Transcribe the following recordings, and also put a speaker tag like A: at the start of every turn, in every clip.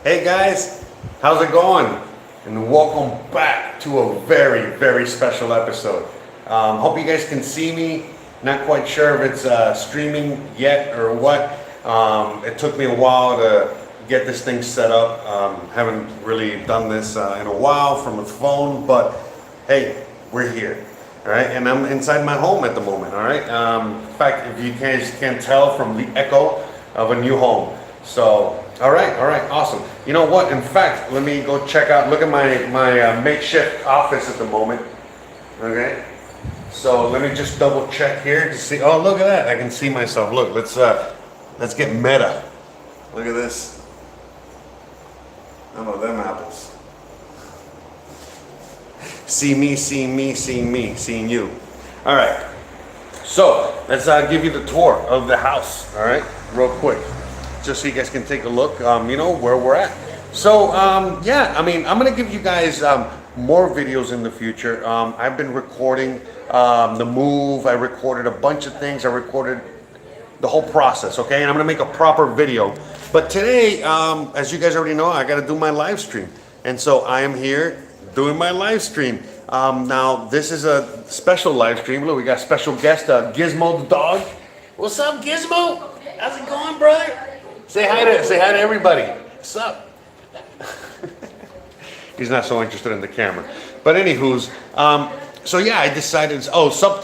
A: Hey guys, how's it going? And welcome back to a very, very special episode. Hope you guys can see me. Not quite sure if it's streaming yet or what. It took me a while to get this thing set up. Haven't really done this in a while from a phone, but hey, we're here. All right, and I'm inside my home at the moment. All right. In fact, if you guys can't tell from the echo of a new home. So, all right, awesome. You know what? In fact, let me go check out. Look at my makeshift office at the moment. Okay. So let me just double check here to see. Oh, look at that! I can see myself. Look, let's get meta. Look at this. How about them apples? See me, seeing you. All right. So let's give you the tour of the house. All right, real quick, just so you guys can take a look. You know where we're at. So yeah, I mean, I'm gonna give you guys more videos in the future. I've been recording the move. I recorded a bunch of things. I recorded the whole process. Okay, and I'm gonna make a proper video. But today, as you guys already know, I gotta do my live stream, and so I am here doing my live stream. Now this is a special live stream. Look, we got special guest Gizmo the dog. What's up, Gizmo? How's it going, brother? Say hi to everybody. What's up? He's not so interested in the camera. But anywho's, so yeah, I decided.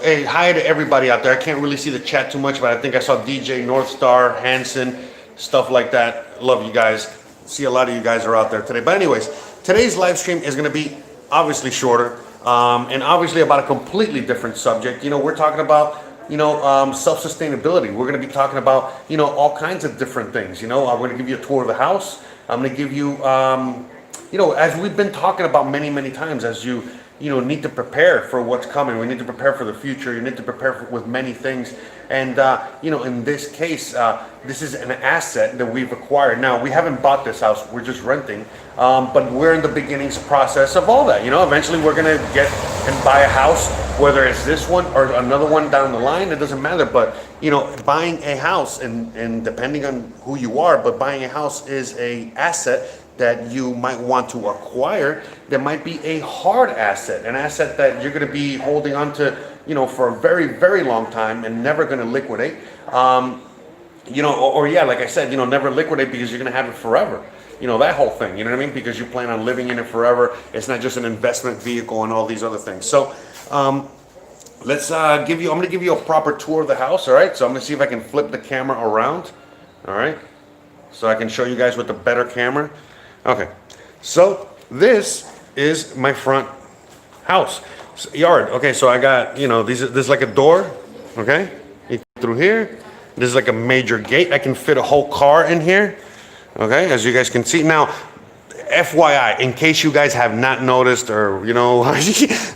A: Hey, hi to everybody out there. I can't really see the chat too much, but I think I saw DJ Northstar, Hanson, stuff like that. Love you guys. See, a lot of you guys are out there today. But anyways, today's live stream is going to be obviously shorter, and obviously about a completely different subject. You know, we're talking about, self-sustainability. We're going to be talking about, all kinds of different things. I'm going to give you a tour of the house. I'm going to give you, as we've been talking about many, many times, as you need to prepare for what's coming. We need to prepare for the future. You need to prepare with many things. And, in this case, this is an asset that we've acquired. Now, we haven't bought this house. We're just renting. But we're in the beginnings process of all that. Eventually we're going to get and buy a house, whether it's this one or another one down the line. It doesn't matter. But, buying a house, and depending on who you are, but buying a house is a asset that you might want to acquire. That might be a hard asset, an asset that you're going to be holding on to, for a very, very long time and never going to liquidate. Like I said, never liquidate because you're going to have it forever. That whole thing, you know what I mean? Because you plan on living in it forever. It's not just an investment vehicle and all these other things. So let's I'm going to give you a proper tour of the house, all right? So I'm going to see if I can flip the camera around, all right? So I can show you guys with the better camera. Okay, so this is my front house yard. Okay, so I got, this is like a door, okay? You come through here. This is like a major gate. I can fit a whole car in here, okay, as you guys can see. Now, FYI, in case you guys have not noticed, or,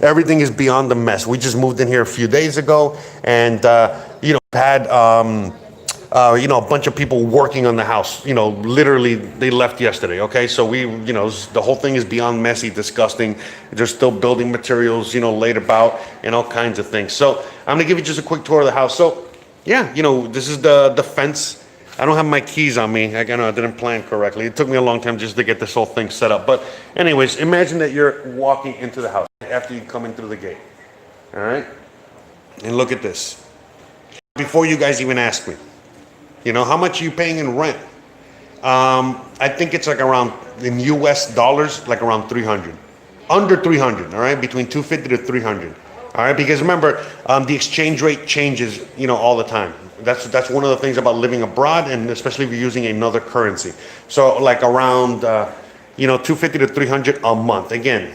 A: everything is beyond the mess. We just moved in here a few days ago, and, had, a bunch of people working on the house. Literally they left yesterday. Okay, so we, the whole thing is beyond messy, disgusting. There's still building materials, laid about and all kinds of things. So I'm gonna give you just a quick tour of the house. So yeah, this is the fence. I don't have my keys on me. I didn't plan correctly. It took me a long time just to get this whole thing set up. But anyways, imagine that you're walking into the house after you come in through the gate. All right, and look at this. Before you guys even ask me, how much are you paying in rent? I think it's like around, in US dollars, like around 300. Under 300, all right? Between 250 to 300. All right, because remember, the exchange rate changes, all the time. That's one of the things about living abroad, and especially if you're using another currency. So like around, 250 to 300 a month. Again,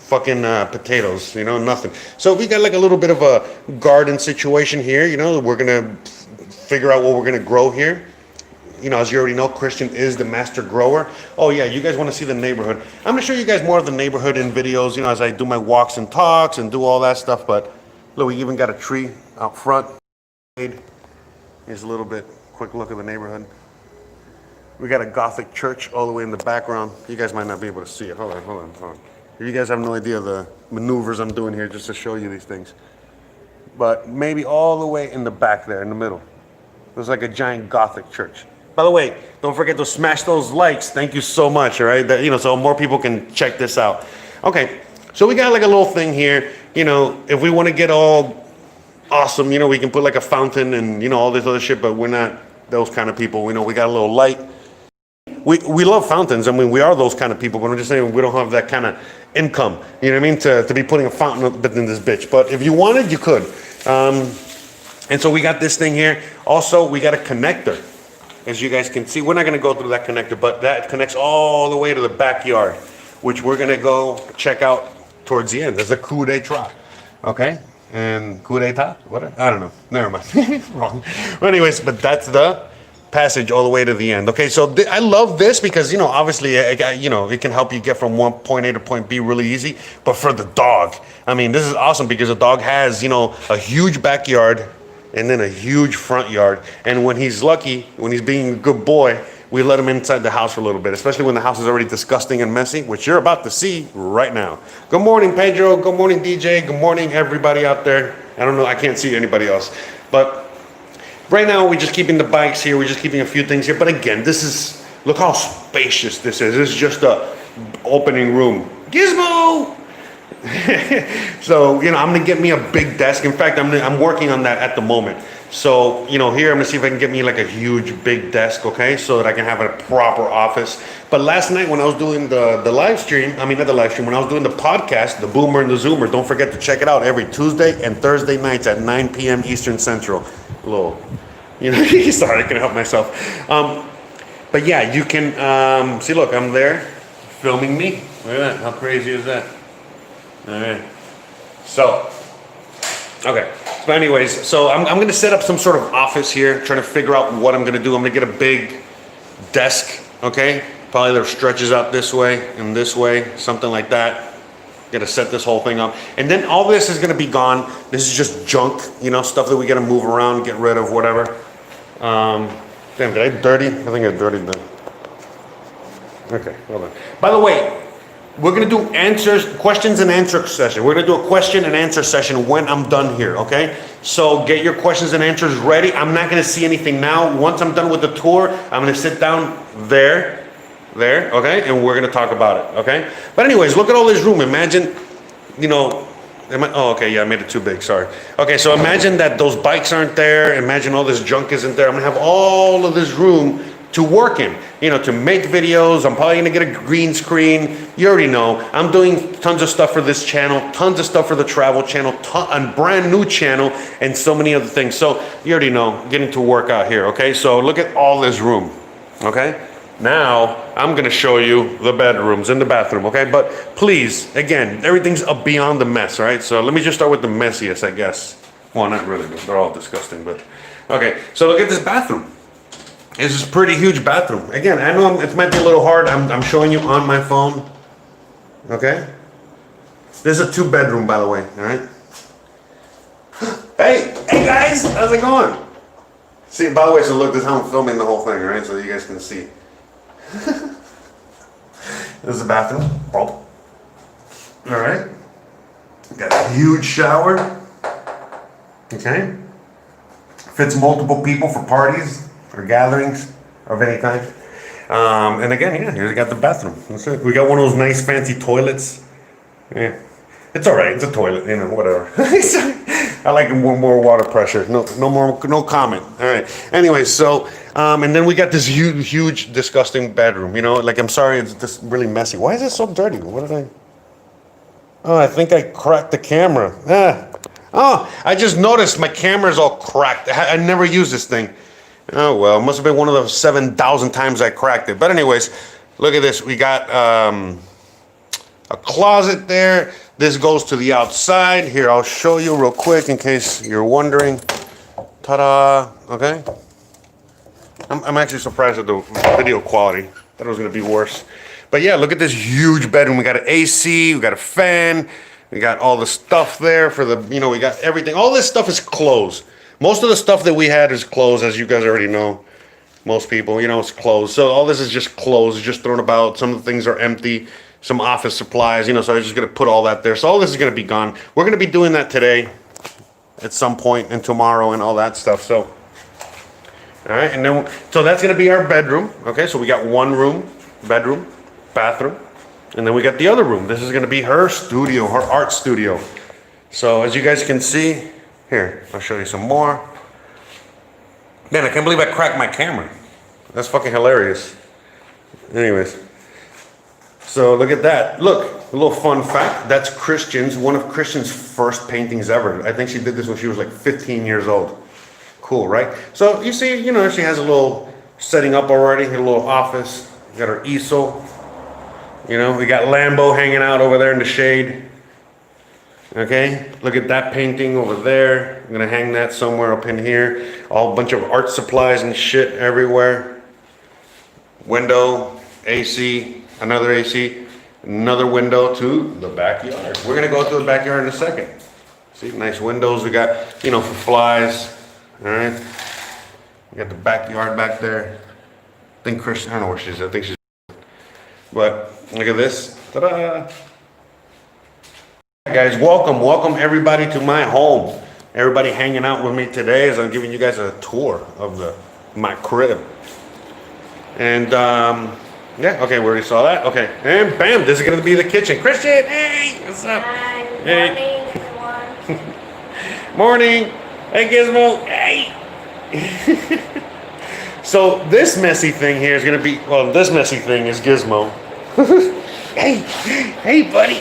A: fucking potatoes, nothing. So we got like a little bit of a garden situation here. We're gonna figure out what we're gonna grow here. As you already know, Christian is the master grower. Oh yeah, you guys want to see the neighborhood. I'm gonna show you guys more of the neighborhood in videos, as I do my walks and talks and do all that stuff. But look, we even got a tree out front. Here's a little bit quick look at the neighborhood. We got a Gothic church all the way in the background. You guys might not be able to see it. Hold on. You guys have no idea the maneuvers I'm doing here just to show you these things. But maybe all the way in the back there, in the middle. There's like a giant Gothic church. By the way, don't forget to smash those likes. Thank you so much. All right, that, so more people can check this out. Okay, so we got like a little thing here. If we want to get all awesome, we can put like a fountain and all this other shit. But we're not those kind of people. We got a little light. We love fountains. I mean, we are those kind of people. But I'm just saying we don't have that kind of income. You know what I mean? To be putting a fountain up in this bitch. But if you wanted, you could. And so we got this thing here. Also, we got a connector. As you guys can see, we're not going to go through that connector, but that connects all the way to the backyard, which we're going to go check out towards the end. There's a coup d'etat, okay? And coup d'etat? What? I don't know. Never mind. Wrong. But anyways, but that's the passage all the way to the end. Okay, so I love this because, obviously, it can help you get from point A to point B really easy. But for the dog, I mean, this is awesome because the dog has, a huge backyard and then a huge front yard. And when he's lucky, when he's being a good boy, we let him inside the house for a little bit, especially when the house is already disgusting and messy, which you're about to see right now. Good morning, Pedro. Good morning, DJ. Good morning, everybody out there. I don't know. I can't see anybody else. But right now, we're just keeping the bikes here. We're just keeping a few things here. But again, look how spacious this is. This is just a opening room. Gizmo! So, I'm going to get me a big desk. In fact, I'm working on that at the moment. So, here I'm going to see if I can get me like a huge big desk, okay? So that I can have a proper office. But last night when I was doing the live stream, not the live stream, when I was doing the podcast, the Boomer and the Zoomer, don't forget to check it out every Tuesday and Thursday nights at 9 p.m. Eastern Central. A little, sorry, I couldn't help myself. But yeah, you can, see, look, I'm there filming me. Look at that. How crazy is that? All right. So, okay. But anyways, so I'm going to set up some sort of office here, trying to figure out what I'm going to do. I'm going to get a big desk, okay? Probably that stretches out this way and this way, something like that. Got to set this whole thing up. And then all this is going to be gone. This is just junk, stuff that we got to move around, get rid of, whatever. Damn, did I dirty? I think I dirtied that. Okay, hold on. By the way, we're going to do questions and answer session. We're going to do a question and answer session when I'm done here, okay? So get your questions and answers ready. I'm not going to see anything now. Once I'm done with the tour, I'm going to sit down there, okay? And we're going to talk about it, okay? But anyways, look at all this room. Imagine, oh, okay, yeah, I made it too big, sorry. Okay, so imagine that those bikes aren't there. Imagine all this junk isn't there. I'm going to have all of this room to work in, to make videos. I'm probably gonna get a green screen. You already know. I'm doing tons of stuff for this channel, tons of stuff for the travel channel, a brand new channel, and so many other things. So you already know, getting to work out here, okay? So look at all this room, okay? Now, I'm gonna show you the bedrooms and the bathroom, okay? But please, again, everything's beyond the mess, all right? So let me just start with the messiest, I guess. Well, not really, they're all disgusting, but. Okay, so look at this bathroom. This is a pretty huge bathroom. Again, I know it might be a little hard. I'm showing you on my phone. Okay? This is a 2-bedroom, by the way. All right? Hey guys, how's it going? See, by the way, so look, this is how I'm filming the whole thing, all right? So you guys can see. This is the bathroom. Oh. All right? Got a huge shower. Okay? Fits multiple people for parties or gatherings of any kind. And again, yeah, here we got the bathroom. That's it. We got one of those nice fancy toilets. Yeah, it's all right. It's a toilet, whatever. I like more water pressure. No comment. All right. Anyway, so and then we got this huge, disgusting bedroom. Like I'm sorry, it's just really messy. Why is it so dirty? What did I? Oh, I think I cracked the camera. Oh, I just noticed my camera's all cracked. I never use this thing. Oh, well, it must have been one of the 7,000 times I cracked it. But anyways, look at this. We got a closet there. This goes to the outside. Here, I'll show you real quick in case you're wondering. Ta-da. Okay. I'm actually surprised at the video quality. Thought it was going to be worse. But yeah, look at this huge bedroom. We got an AC. We got a fan. We got all the stuff there for the, we got everything. All this stuff is closed. Most of the stuff that we had is closed, as you guys already know. Most people, it's closed. So all this is just closed, just thrown about. Some of the things are empty. Some office supplies, so I'm just going to put all that there. So all this is going to be gone. We're going to be doing that today at some point and tomorrow and all that stuff. So All right, and then, so that's gonna be our bedroom. Okay, so we got one room, bedroom, bathroom, and then we got the other room. This is gonna be her studio, her art studio. So as you guys can see, here, I'll show you some more. Man, I can't believe I cracked my camera. That's fucking hilarious. Anyways, so look at that. Look, a little fun fact. That's one of Christian's first paintings ever. I think she did this when she was like 15 years old. Cool, right? So you see, she has a little setting up already, a little office. We got her easel. We got Lambo hanging out over there in the shade. Okay, look at that painting over there. I'm gonna hang that somewhere up in here. All bunch of art supplies and shit everywhere. Window, AC, another AC, another window to the backyard. We're gonna go to the backyard in a second. See, nice windows we got, for flies. All right, we got the backyard back there. I think Christian, I don't know where she's at. I think she's, but look at this. Ta-da! Guys, welcome everybody to my home. Everybody hanging out with me today as I'm giving you guys a tour of my crib. And yeah, okay, we already saw that. Okay, and bam, this is gonna be the kitchen. Christian, hey, what's up?
B: Hi, good
A: Hey.
B: morning, everyone.
A: Morning. Hey, Gizmo. Hey. So this messy thing here is gonna be, this messy thing is Gizmo. hey, buddy.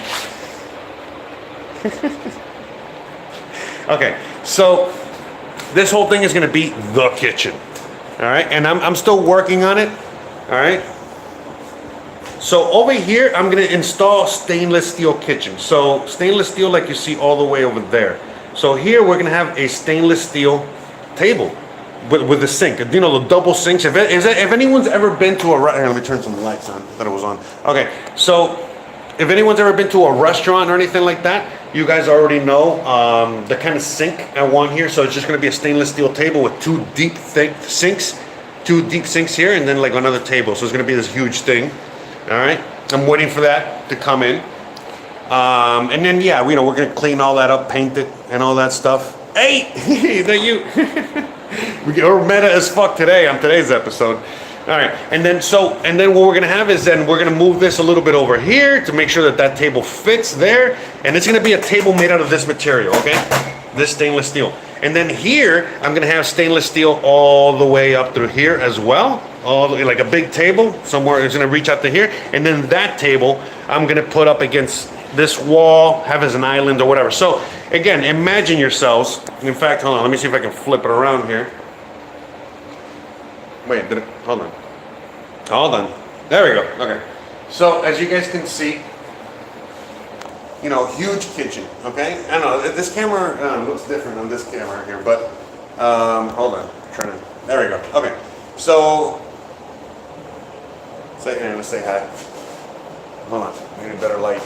A: Okay, so this whole thing is gonna be the kitchen. All right, and I'm still working on it. All right. So over here, I'm gonna install stainless steel kitchen. So stainless steel, like you see all the way over there. So here we're gonna have a stainless steel table with the sink. The double sinks. If anyone's ever been to here, let me turn some lights on. I thought it was on. Okay, so if anyone's ever been to a restaurant or anything like that, you guys already know the kind of sink I want here. So it's just gonna be a stainless steel table with two deep sinks here, and then like another table. So it's gonna be this huge thing. All right, I'm waiting for that to come in. And then yeah, we're gonna clean all that up, paint it, and all that stuff. Hey, that you? We're meta as fuck today on today's episode. All right, and then what we're gonna have is then we're gonna move this a little bit over here to make sure that table fits there, and it's gonna be a table made out of this material, okay? This stainless steel. And then here, I'm gonna have stainless steel all the way up through here as well. Like a big table, somewhere it's gonna reach out to here. And then that table, I'm gonna put up against this wall, have as an island or whatever. So again, imagine yourselves. In fact, hold on, let me see if I can flip it around here. Wait, hold on. There we go, okay. So as you guys can see, huge kitchen, okay? I know, this camera looks different on this camera here, but hold on, there we go, okay. So, let's say hi. Hold on, we need a better light.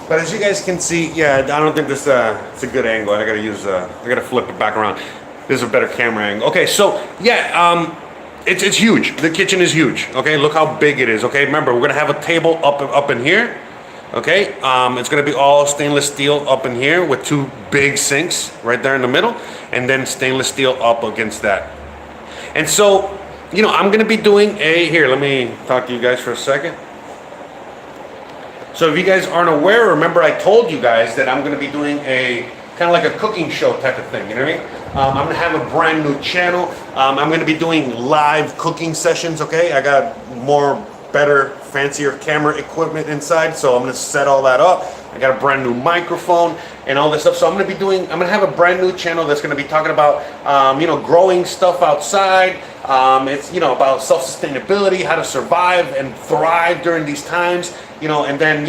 A: But as you guys can see, yeah, I don't think this it's a good angle. I gotta flip it back around. This is a better camera angle. Okay, so yeah, it's huge. The kitchen is huge. Okay, look how big it is. Okay, remember we're gonna have a table up in here. Okay, it's gonna be all stainless steel up in here with two big sinks right there in the middle, and then stainless steel up against that. And so, I'm gonna be doing here. Let me talk to you guys for a second. So if you guys aren't aware, remember I told you guys that I'm gonna be doing a kind of like a cooking show type of thing. You know what I mean? I'm gonna have a brand new channel. I'm gonna be doing live cooking sessions. Okay, I got better, fancier camera equipment inside, so I'm gonna set all that up. I got a brand new microphone and all this stuff. So I'm gonna have a brand new channel that's gonna be talking about, growing stuff outside. It's, about self-sustainability, how to survive and thrive during these times, and then,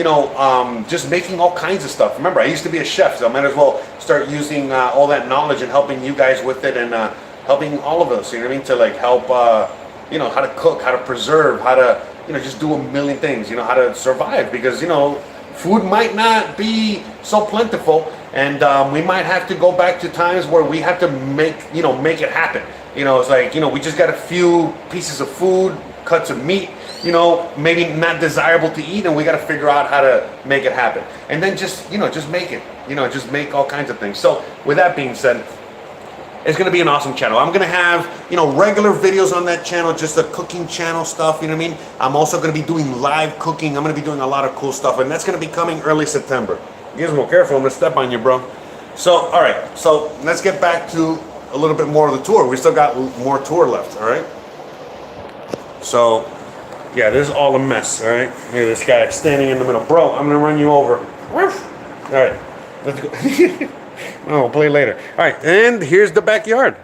A: just making all kinds of stuff. Remember, I used to be a chef, so I might as well start using all that knowledge and helping you guys with it, and helping all of us, to like help, how to cook, how to preserve, how to, just do a million things, how to survive, because, food might not be so plentiful, and we might have to go back to times where we have to make it happen. It's like, we just got a few pieces of food, cuts of meat, maybe not desirable to eat, and we got to figure out how to make it happen. And then just make it, you know, just make all kinds of things. So with that being said, it's going to be an awesome channel. I'm going to have, you know, regular videos on that channel, just the cooking channel stuff, you know what I mean? I'm also going to be doing live cooking. I'm going to be doing a lot of cool stuff, and that's going to be coming early September. Gizmo, careful, I'm going to step on you, bro. So, all right, so let's get back to a little bit more of the tour. We still got more tour left, all right? So, yeah, this is all a mess, all right? Here, this guy standing in the middle. Bro, I'm going to run you over. All right, let's go. Oh, we'll play later. All right, and here's the backyard.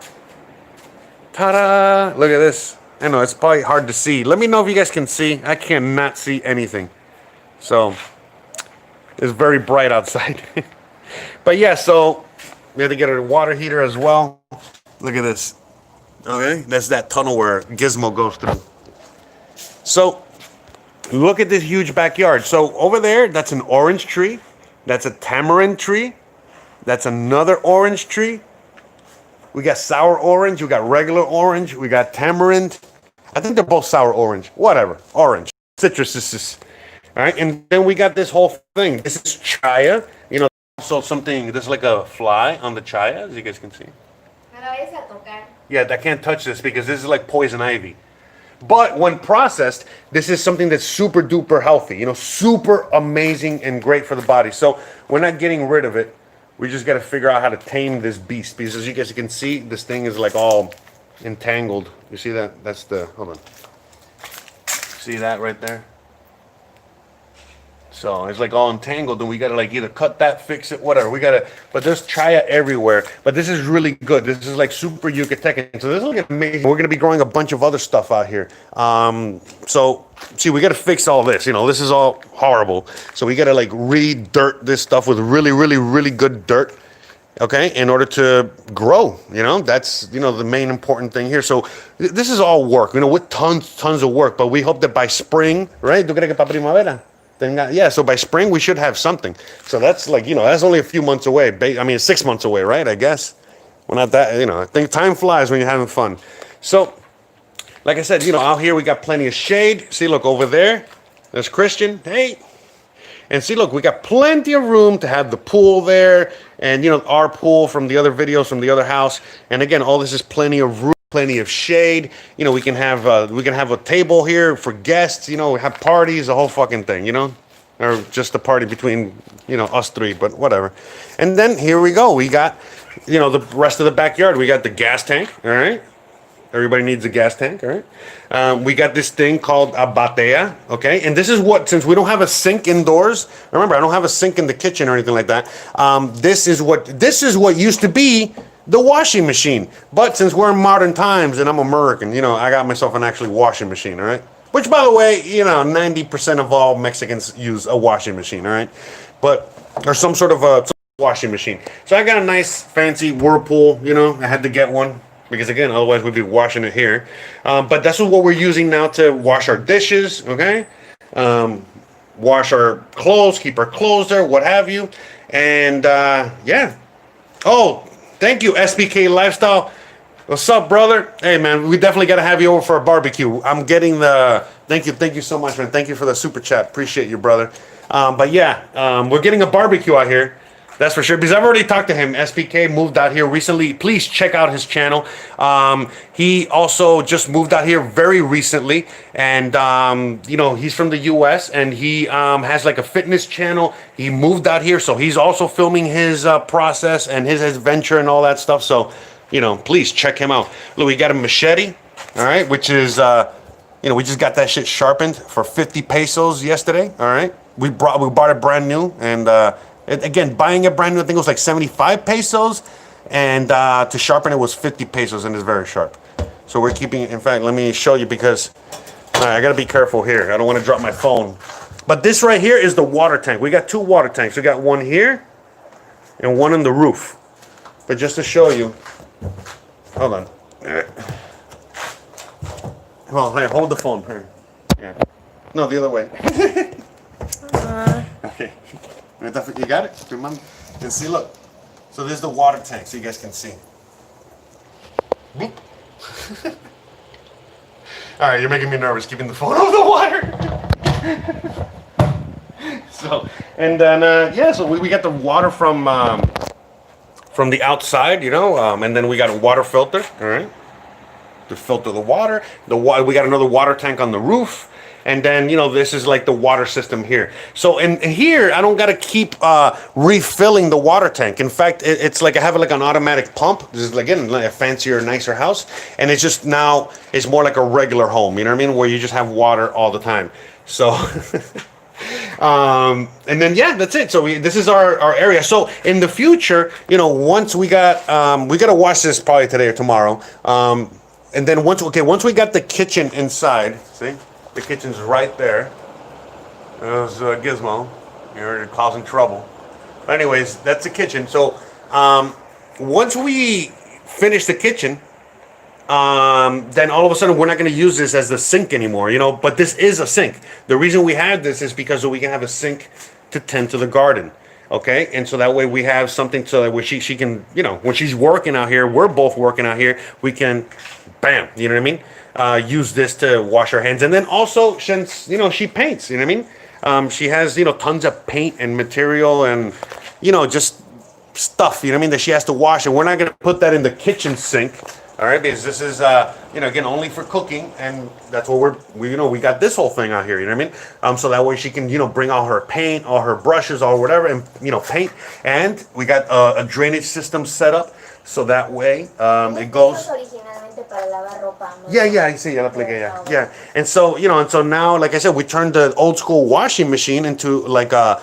A: Ta-da! Look at this. I know, it's probably hard to see. Let me know if you guys can see. I cannot see anything. So, it's very bright outside. But yeah, so we had to get a water heater as well. Look at this. Okay, that's that tunnel where Gizmo goes through. So, look at this huge backyard. So, over there, that's an orange tree. That's a tamarind tree. That's another orange tree. We got sour orange. We got regular orange. We got tamarind. I think they're both sour orange. Whatever. Orange. Citrus. All right. And then we got this whole thing. This is chaya. You know, so something, there's like a fly on the chaya, as you guys can see. Yeah, I can't touch this because this is like poison ivy. But when processed, this is something that's super duper healthy. You know, super amazing and great for the body. So we're not getting rid of it. We just got to figure out how to tame this beast, because as you guys can see, this thing is like all entangled. You see that? That's the, hold on. See that right there? So it's like all entangled, and we got to like either cut that, fix it, whatever. We got to, but there's chaya everywhere. But this is really good. This is like super Yucatecan. So this is like amazing. We're going to be growing a bunch of other stuff out here. So see, we got to fix all this. You know, this is all horrible. So we got to like re-dirt this stuff with really, really, really good dirt. Okay, in order to grow, you know, that's, you know, the main important thing here. So this is all work, you know, with tons of work. But we hope that by spring, right? Yeah, so by spring we should have something. So that's like, you know, that's only a few months away. I mean, 6 months away, right? I guess. Well, not that, you know, I think time flies when you're having fun. So, like I said, you know, out here we got plenty of shade. See, look, over there, there's Christian. Hey. And see, look, we got plenty of room to have the pool there. And, you know, our pool from the other videos from the other house. And again, all this is plenty of room. Plenty of shade. You know, we can have a table here for guests. You know, have parties, the whole fucking thing. You know, or just a party between, you know, us three. But whatever. And then here we go. We got, you know, the rest of the backyard. We got the gas tank. All right. Everybody needs a gas tank. All right. We got this thing called a batea. Okay. And this is what, since we don't have a sink indoors. Remember, I don't have a sink in the kitchen or anything like that. This is what used to be the washing machine. But since we're in modern times and I'm American, you know, I got myself an actually washing machine, all right? Which, by the way, you know, 90% of all Mexicans use a washing machine, all right? But, or some sort of a washing machine. So I got a nice fancy Whirlpool, you know, I had to get one. Because again, otherwise we'd be washing it here. But that's what we're using now to wash our dishes, okay? Wash our clothes, keep our clothes there, what have you. And, yeah. Oh, thank you, SBK Lifestyle. What's up, brother? Hey, man, we definitely got to have you over for a barbecue. I'm getting the... Thank you so much, man. Thank you for the super chat. Appreciate you, brother. But yeah, we're getting a barbecue out here. That's for sure, because I've already talked to him. SBK moved out here recently. Please check out his channel. He also just moved out here very recently. And, you know, he's from the U.S. and he has like a fitness channel. He moved out here, so he's also filming his process and his adventure and all that stuff. So, you know, please check him out. Look, we got a machete, all right, which is, you know, we just got that shit sharpened for 50 pesos yesterday, all right? We bought it brand new, and again, buying it brand new, I think it was like 75 pesos, and to sharpen it was 50 pesos, and it's very sharp. So we're keeping it. In fact, let me show you, because I got to be careful here. I don't want to drop my phone. But this right here is the water tank. We got two water tanks. We got one here and one on the roof. But just to show you, hold on. Well, hey, hold the phone. Here. Yeah. No, the other way. Okay. You got it? And see, look. So there's the water tank, so you guys can see. All right, you're making me nervous keeping the phone over the water. So So, and then yeah, so we got the water from the outside, you know, and then we got a water filter, all right, to filter the water. We got another water tank on the roof. And then, you know, this is like the water system here. So in here, I don't got to keep refilling the water tank. In fact, it's like I have like an automatic pump. This is like, again, like a fancier, nicer house. And it's just now, it's more like a regular home, you know what I mean? Where you just have water all the time. So, and then, yeah, that's it. So this is our area. So in the future, you know, once we got to wash this probably today or tomorrow. And then once we got the kitchen inside, see? The kitchen's right there. There's Gizmo. You're causing trouble. But anyways, that's the kitchen. So once we finish the kitchen, then all of a sudden we're not going to use this as the sink anymore, you know. But this is a sink. The reason we have this is because so we can have a sink to tend to the garden. Okay, and so that way we have something so that where she can, you know, when she's working out here, we're both working out here, we can, bam, you know what I mean? Use this to wash our hands. And then also, since, you know, she paints, you know what I mean? She has, you know, tons of paint and material and, you know, just stuff, you know what I mean, that she has to wash. And we're not going to put that in the kitchen sink, all right? Because this is, you know, again, only for cooking. And that's what we got this whole thing out here, you know what I mean? So that way she can, you know, bring all her paint, all her brushes, or whatever, and, you know, paint. And we got a drainage system set up. So that way it goes. Yeah, I see. Yeah. And so, you know, and so now, like I said, we turned the old school washing machine into like a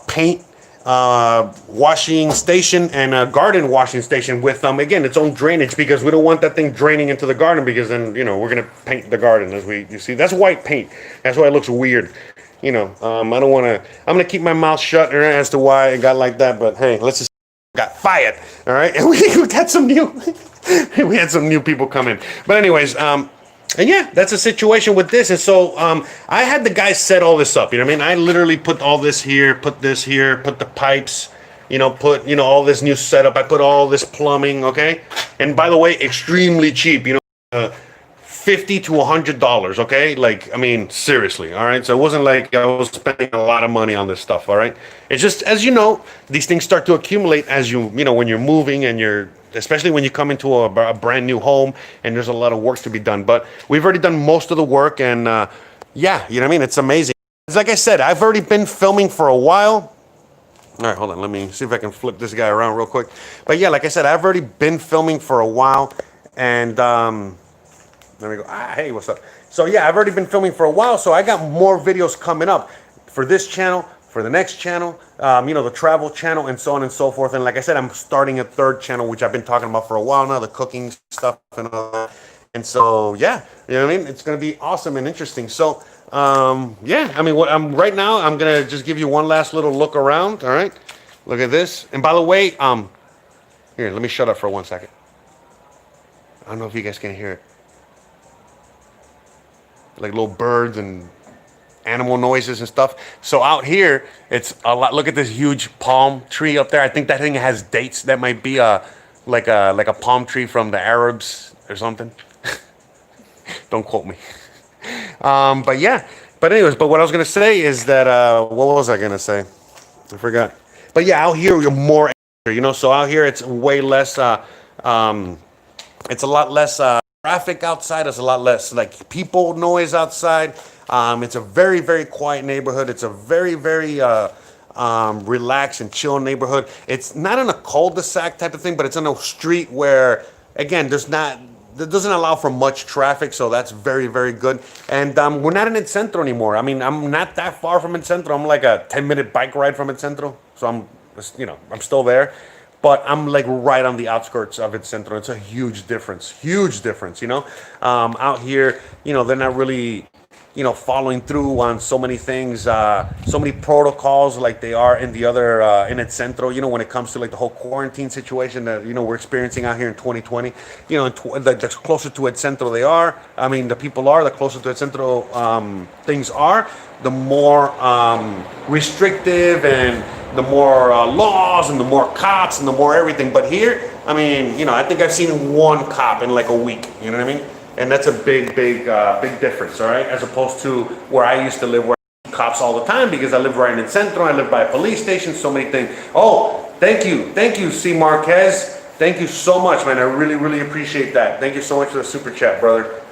A: paint washing station and a garden washing station with again its own drainage, because we don't want that thing draining into the garden, because then, you know, we're gonna paint the garden you see. That's white paint. That's why it looks weird. You know, I don't want to. I'm gonna keep my mouth shut as to why it got like that. But hey, let's just got fired. All right, and we got some new. We had some new people come in. But anyways, and yeah, that's a situation with this. And so I had the guys set all this up. You know what I mean? I literally put all this here, put this here, put the pipes, you know, put, you know, all this new setup. I put all this plumbing, okay? And by the way, extremely cheap, you know, $50 to $100, okay? Like, I mean, seriously, all right? So it wasn't like I was spending a lot of money on this stuff, all right? It's just, as you know, these things start to accumulate as you know, when you're moving and especially when you come into a brand new home and there's a lot of work to be done. But we've already done most of the work, and yeah, you know what I mean? It's amazing. It's like I said, I've already been filming for a while. All right, hold on. Let me see if I can flip this guy around real quick. But yeah, like I said, I've already been filming for a while, and let me go. Hey, what's up? So yeah, I've already been filming for a while, so I got more videos coming up for this channel, for the next channel, you know, the travel channel, and so on and so forth. And like I said, I'm starting a third channel, which I've been talking about for a while now, the cooking stuff and all that. And so, yeah, you know what I mean? It's going to be awesome and interesting. So, yeah, I mean, right now, I'm going to just give you one last little look around. All right. Look at this. And by the way, here, let me shut up for 1 second. I don't know if you guys can hear it. Like little birds and animal noises and stuff. So out here, it's a lot. Look at this huge palm tree up there. I think that thing has dates. That might be like a palm tree from the Arabs or something. Don't quote me. But yeah. But anyways, but what I was gonna say is that what was I gonna say? I forgot. But yeah, out here you're more, you know. So out here it's way less. It's a lot less traffic outside. It's a lot less like people noise outside. It's a very, very quiet neighborhood. It's a very, very relaxed and chill neighborhood. It's not in a cul-de-sac type of thing, but it's in a street where, again, that doesn't allow for much traffic, so that's very, very good. And we're not in El Centro anymore. I mean, I'm not that far from El Centro. I'm like a 10-minute bike ride from El Centro, so I'm still there. But I'm like right on the outskirts of El Centro. It's a huge difference, you know. Out here, you know, they're not really, you know, following through on so many things, so many protocols like they are in the other, in El Centro, you know, when it comes to like the whole quarantine situation that, you know, we're experiencing out here in 2020, you know, the closer to El Centro they are, I mean, the people are, the closer to El Centro things are, the more restrictive and the more laws and the more cops and the more everything. But here, I mean, you know, I think I've seen one cop in like a week, you know what I mean? And that's a big difference, all right? As opposed to where I used to live, where cops all the time because I live right in the centro. I live by a police station. So many things. Oh, thank you, C. Marquez. Thank you so much, man. I really, really appreciate that. Thank you so much for the super chat, brother.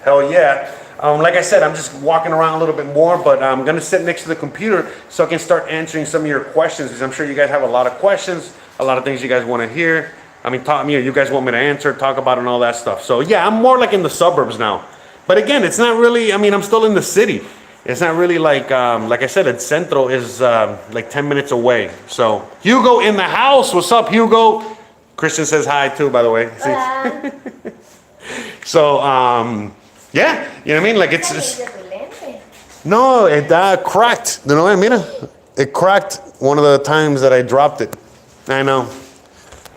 A: Hell yeah. Like I said, I'm just walking around a little bit more, but I'm going to sit next to the computer so I can start answering some of your questions, because I'm sure you guys have a lot of questions, a lot of things you guys want to hear. I mean, you guys want me to answer, talk about, and all that stuff. So yeah, I'm more like in the suburbs now. But again, it's not really, I mean, I'm still in the city. It's not really like I said, El Centro is like 10 minutes away. So Hugo in the house. What's up, Hugo? Christian says hi too, by the way. So, yeah, you know what I mean? Like it's no, it cracked. You know what I mean? It cracked one of the times that I dropped it. I know.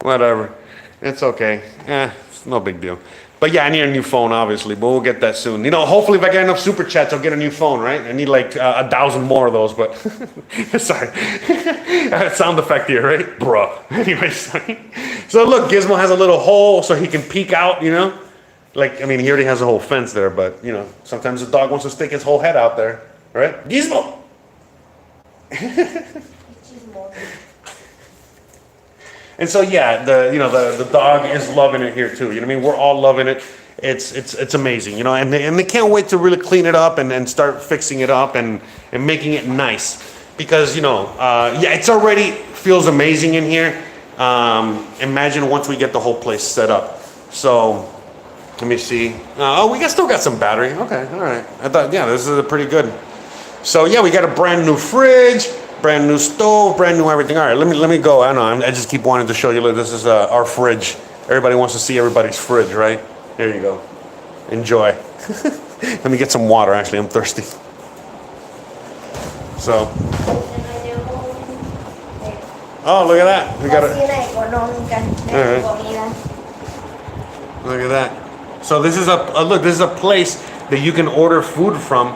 A: Whatever. It's okay. It's no big deal. But yeah, I need a new phone, obviously, but we'll get that soon. You know, hopefully if I get enough super chats, I'll get a new phone, right? I need like 1,000 more of those, but sorry. Sound effect here, right? Bruh. Anyways, so look, Gizmo has a little hole so he can peek out, you know? Like, I mean, he already has a whole fence there, but, you know, sometimes the dog wants to stick his whole head out there, right? Gizmo! And so, yeah, the dog is loving it here, too. You know what I mean? We're all loving it. It's amazing, you know, and they can't wait to really clean it up and start fixing it up and making it nice. Because, you know, yeah, it's already feels amazing in here. Imagine once we get the whole place set up. So... let me see. Oh, we still got some battery. Okay, all right. I thought, yeah, this is pretty good. So yeah, we got a brand new fridge, brand new stove, brand new everything. All right, let me go. I know. I just keep wanting to show you. Look, this is our fridge. Everybody wants to see everybody's fridge, right? There you go. Enjoy. Let me get some water. Actually, I'm thirsty. So. Oh, look at that. We got it. All right. Look at that. So this is look. This is a place that you can order food from,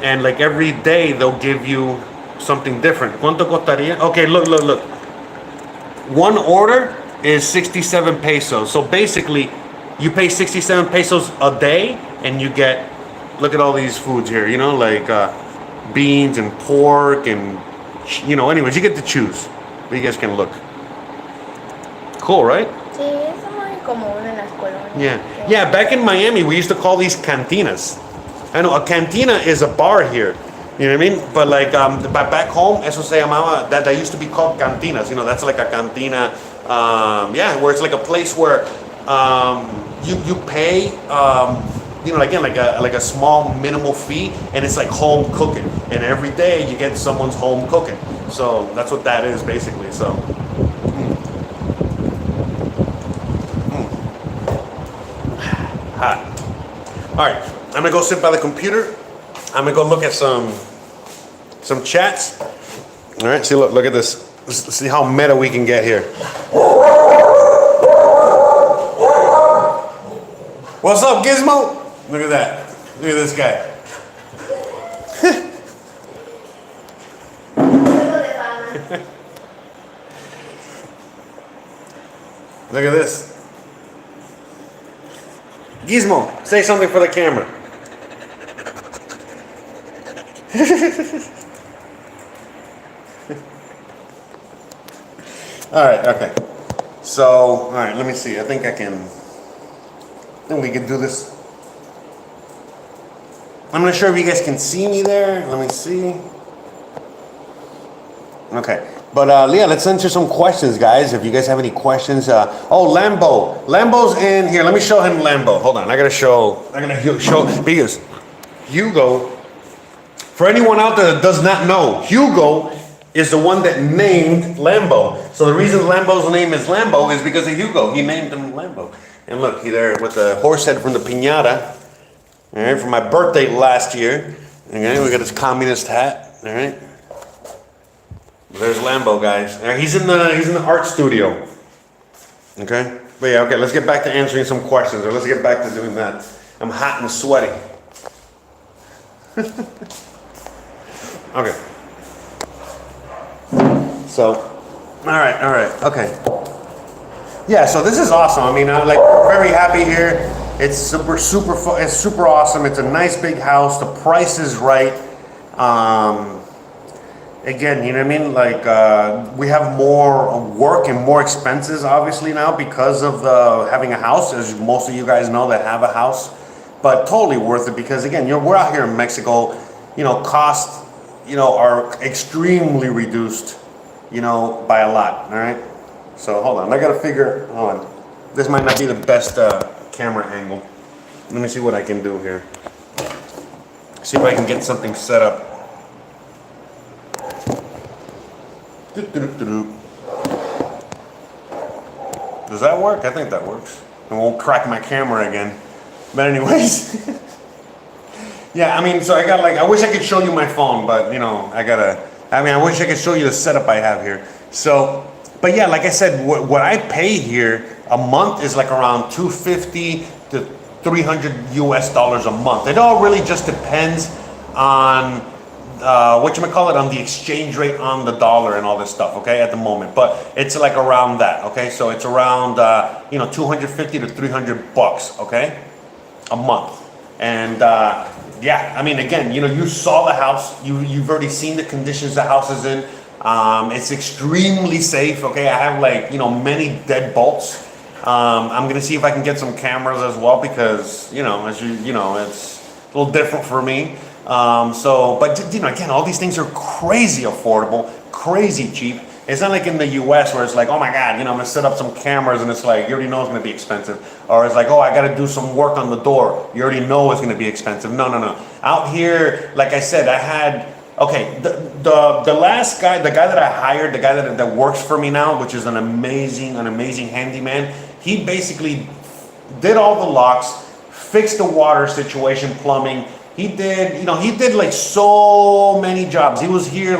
A: and like every day they'll give you something different. ¿Cuánto costaría? Okay, look. One order is 67 pesos. So basically, you pay 67 pesos a day, and you get. Look at all these foods here. You know, like beans and pork, and you know. Anyways, you get to choose. But you guys can look. Cool, right? Yeah. Back in Miami, we used to call these cantinas. I know a cantina is a bar here. You know what I mean? But like back home, eso se llamaba. That used to be called cantinas. You know, that's like a cantina. Yeah, where it's like a place where you pay. You know, again, like a small minimal fee, and it's like home cooking. And every day you get someone's home cooking. So that's what that is basically. So. Hot. All right, I'm gonna go sit by the computer. I'm gonna go look at some chats. All right, see, look at this. Let's see how meta we can get here. What's up, Gizmo? Look at that. Look at this guy. Look at this. Gizmo, say something for the camera. All right, okay. So, all right, let me see. I think we can do this. I'm not sure if you guys can see me there. Let me see. Okay. But yeah, let's answer some questions, guys. If you guys have any questions. Lambo's in here. Let me show him Lambo. Hold on. I gotta show because Hugo, for anyone out there that does not know, Hugo is the one that named Lambo. So the reason Lambo's name is Lambo is because of Hugo. He named him Lambo. And look, he there with the horse head from the piñata. All right, for my birthday last year. Okay, we got his communist hat. All right. There's Lambo, guys. He's in the art studio. Okay? But yeah, okay, let's get back to answering some questions, or let's get back to doing that. I'm hot and sweaty. Okay. So, all right, okay. Yeah, so this is awesome. I mean, I'm like very happy here. It's super awesome. It's a nice big house. The price is right. Again, you know what I mean? Like, we have more work and more expenses, obviously, now because of having a house, as most of you guys know that have a house. But totally worth it because, again, we're out here in Mexico, costs, are extremely reduced, by a lot, all right? So, hold on. I got to hold on. This might not be the best camera angle. Let me see what I can do here. See if I can get something set up. Does that work? I think that works. I won't crack my camera again. But anyways, yeah, I mean, so I got I wish I could show you my phone, but I wish I could show you the setup I have here. So, but yeah, like I said, what I pay here a month is like around $250 to $300 US a month. It all really just depends on on the exchange rate on the dollar and all this stuff, okay, at the moment. But it's like around that, okay? So it's around, $250 to $300, okay, a month. And yeah, I mean, again, you saw the house. You've already seen the conditions the house is in. It's extremely safe, okay? I have many dead bolts. I'm gonna see if I can get some cameras as well because, as it's a little different for me. But again, all these things are crazy affordable, crazy cheap. It's not like in the US where it's like, oh my God, I'm gonna set up some cameras and it's like, you already know it's gonna be expensive. Or it's like, oh, I gotta do some work on the door. You already know it's gonna be expensive. No. Out here, like I said, I had, okay, the last guy, the guy that I hired, the guy that works for me now, which is an amazing handyman, he basically did all the locks, fixed the water situation, plumbing. He did like so many jobs. He was here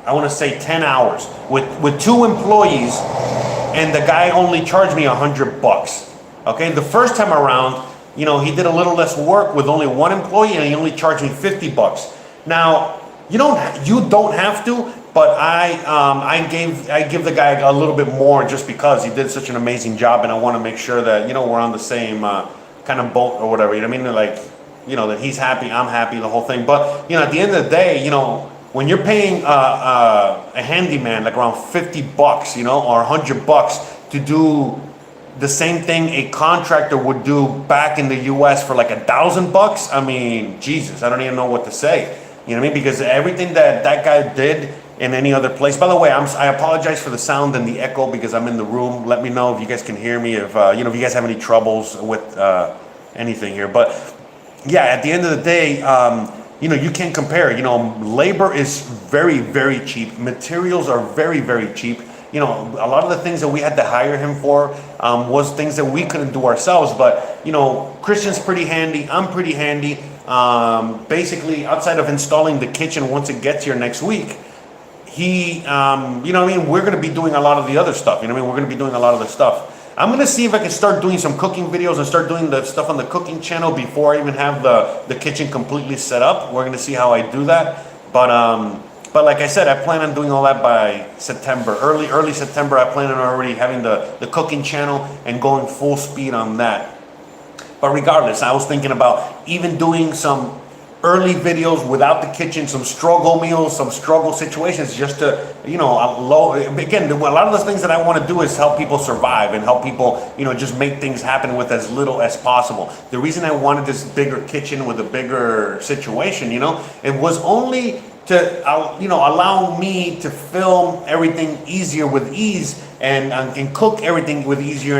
A: I want to say 10 hours with 2 employees, and the guy only charged me $100. Okay, the first time around, he did a little less work with only 1 employee, and he only charged me $50. Now, you don't have to, but I give the guy a little bit more just because he did such an amazing job, and I want to make sure that we're on the same kind of boat or whatever. You know what I mean? That he's happy, I'm happy, the whole thing. But at the end of the day, when you're paying a handyman like around $50, or $100 to do the same thing a contractor would do back in the U.S. for like $1,000, I mean, Jesus, I don't even know what to say. You know what I mean? Because everything that guy did in any other place. By the way, I apologize for the sound and the echo because I'm in the room. Let me know if you guys can hear me. If if you guys have any troubles with anything here. But yeah, at the end of the day, you can't compare. Labor is very, very cheap. Materials are very, very cheap. A lot of the things that we had to hire him for was things that we couldn't do ourselves. But Christian's pretty handy. I'm pretty handy. Basically, outside of installing the kitchen once it gets here next week, we're going to be doing a lot of the other stuff. We're going to be doing a lot of the stuff. I'm going to see if I can start doing some cooking videos and start doing the stuff on the cooking channel before I even have the kitchen completely set up. We're going to see how I do that. But like I said, I plan on doing all that by September. Early September, I plan on already having the cooking channel and going full speed on that. But regardless, I was thinking about even doing some early videos without the kitchen, some struggle meals, some struggle situations, just to, again, a lot of the things that I want to do is help people survive and help people, just make things happen with as little as possible. The reason I wanted this bigger kitchen with a bigger situation, it was only to, allow me to film everything easier with ease and cook everything with easier,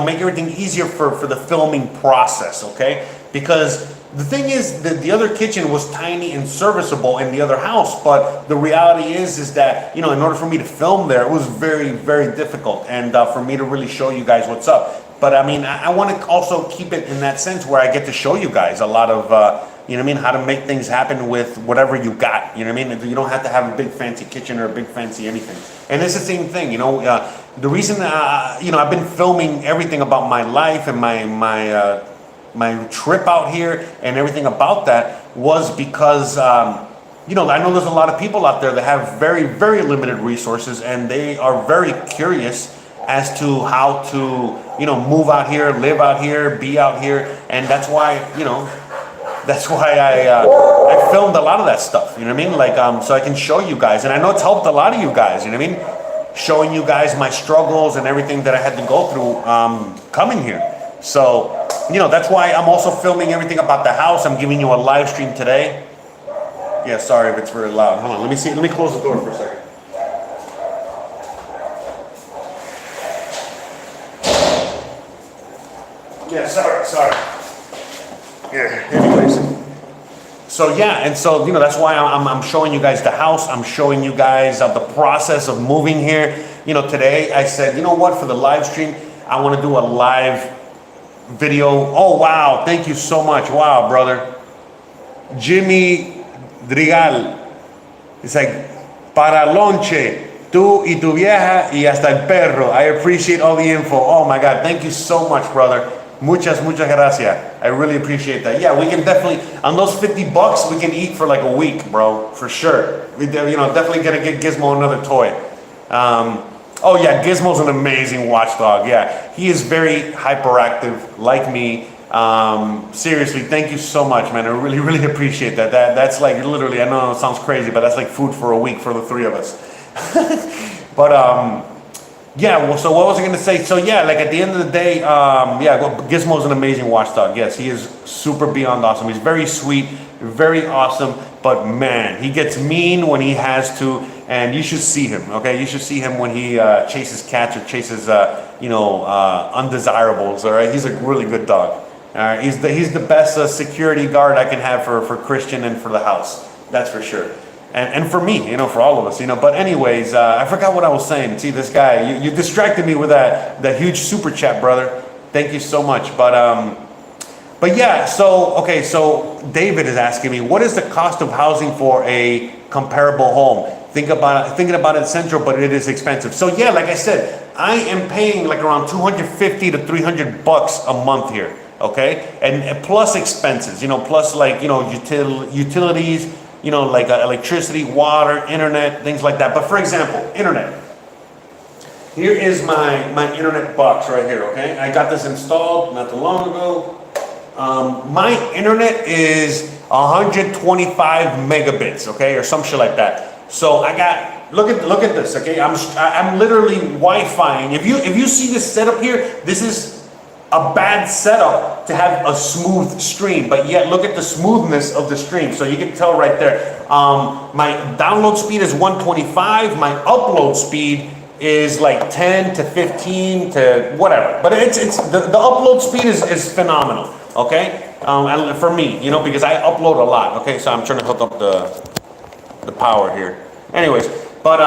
A: make everything easier for the filming process, okay? Because the thing is that the other kitchen was tiny and serviceable in the other house, but the reality is that, in order for me to film there, it was very, very difficult, and for me to really show you guys what's up. But I mean, I want to also keep it in that sense where I get to show you guys a lot of, how to make things happen with whatever you got. You don't have to have a big fancy kitchen or a big fancy anything. And it's the same thing, the reason, I've been filming everything about my life and my trip out here and everything about that was because, I know there's a lot of people out there that have very, very limited resources, and they are very curious as to how to, move out here, live out here, be out here. And that's why, I filmed a lot of that stuff, you know what I mean? Like, so I can show you guys, and I know it's helped a lot of you guys, you know what I mean? Showing you guys my struggles and everything that I had to go through coming here. So, you know, that's why I'm also filming everything about the house. I'm giving you a live stream today. Yeah, sorry if it's very loud. Hold on, let me see. Let me close the door for a second. Yeah, sorry. Yeah, anyways. So yeah, and so, you know, that's why I'm showing you guys the house. I'm showing you guys the process of moving here. You know, today I said, you know what, for the live stream, I want to do a live video. Oh, wow. Thank you so much. Wow, brother. Jimmy Drigal. It's like, para lonche, tú y tu vieja y hasta el perro. I appreciate all the info. Oh my God. Thank you so much, brother. Muchas gracias. I really appreciate that. Yeah, we can definitely, on those $50, we can eat for like a week, bro. For sure. We, you know, definitely gonna get Gizmo another toy. Oh yeah, Gizmo's an amazing watchdog. Yeah, he is very hyperactive, like me. Seriously, thank you so much, man. I really appreciate that. That's like literally, I know it sounds crazy, but that's like food for a week for the three of us. But yeah, well, so what was I gonna say? So yeah, like at the end of the day, yeah, Gizmo's an amazing watchdog. Yes, he is super beyond awesome. He's very sweet, very awesome, but man, he gets mean when he has to, and you should see him, okay? You should see him when he chases cats or chases, you know, undesirables, all right? He's a really good dog. All right, he's the best security guard I can have for Christian and for the house. That's for sure. And for me, you know, for all of us, you know. But anyways, I forgot what I was saying. See, this guy, you distracted me with that huge super chat, brother. Thank you so much. But yeah, so, okay, so David is asking me, what is the cost of housing for a comparable home? Thinking about it Central, but it is expensive. So yeah, like I said, I am paying like around $250 to $300 a month here, okay? And plus expenses, you know, plus like, you know, utilities, you know, like electricity, water, internet, things like that. But for example, internet. Here is my internet box right here, okay? I got this installed not too long ago. My internet is 125 megabits, okay, or some shit like that. So I got, look at this, okay? I'm literally Wi-Fiing. If you see this setup here, this is a bad setup to have a smooth stream, but yet look at the smoothness of the stream. So you can tell right there. My download speed is 125. My upload speed is like 10 to 15 to whatever. But it's the upload speed is phenomenal. Okay, and for me, you know, because I upload a lot. Okay, so I'm trying to hook up the power here. Anyways, but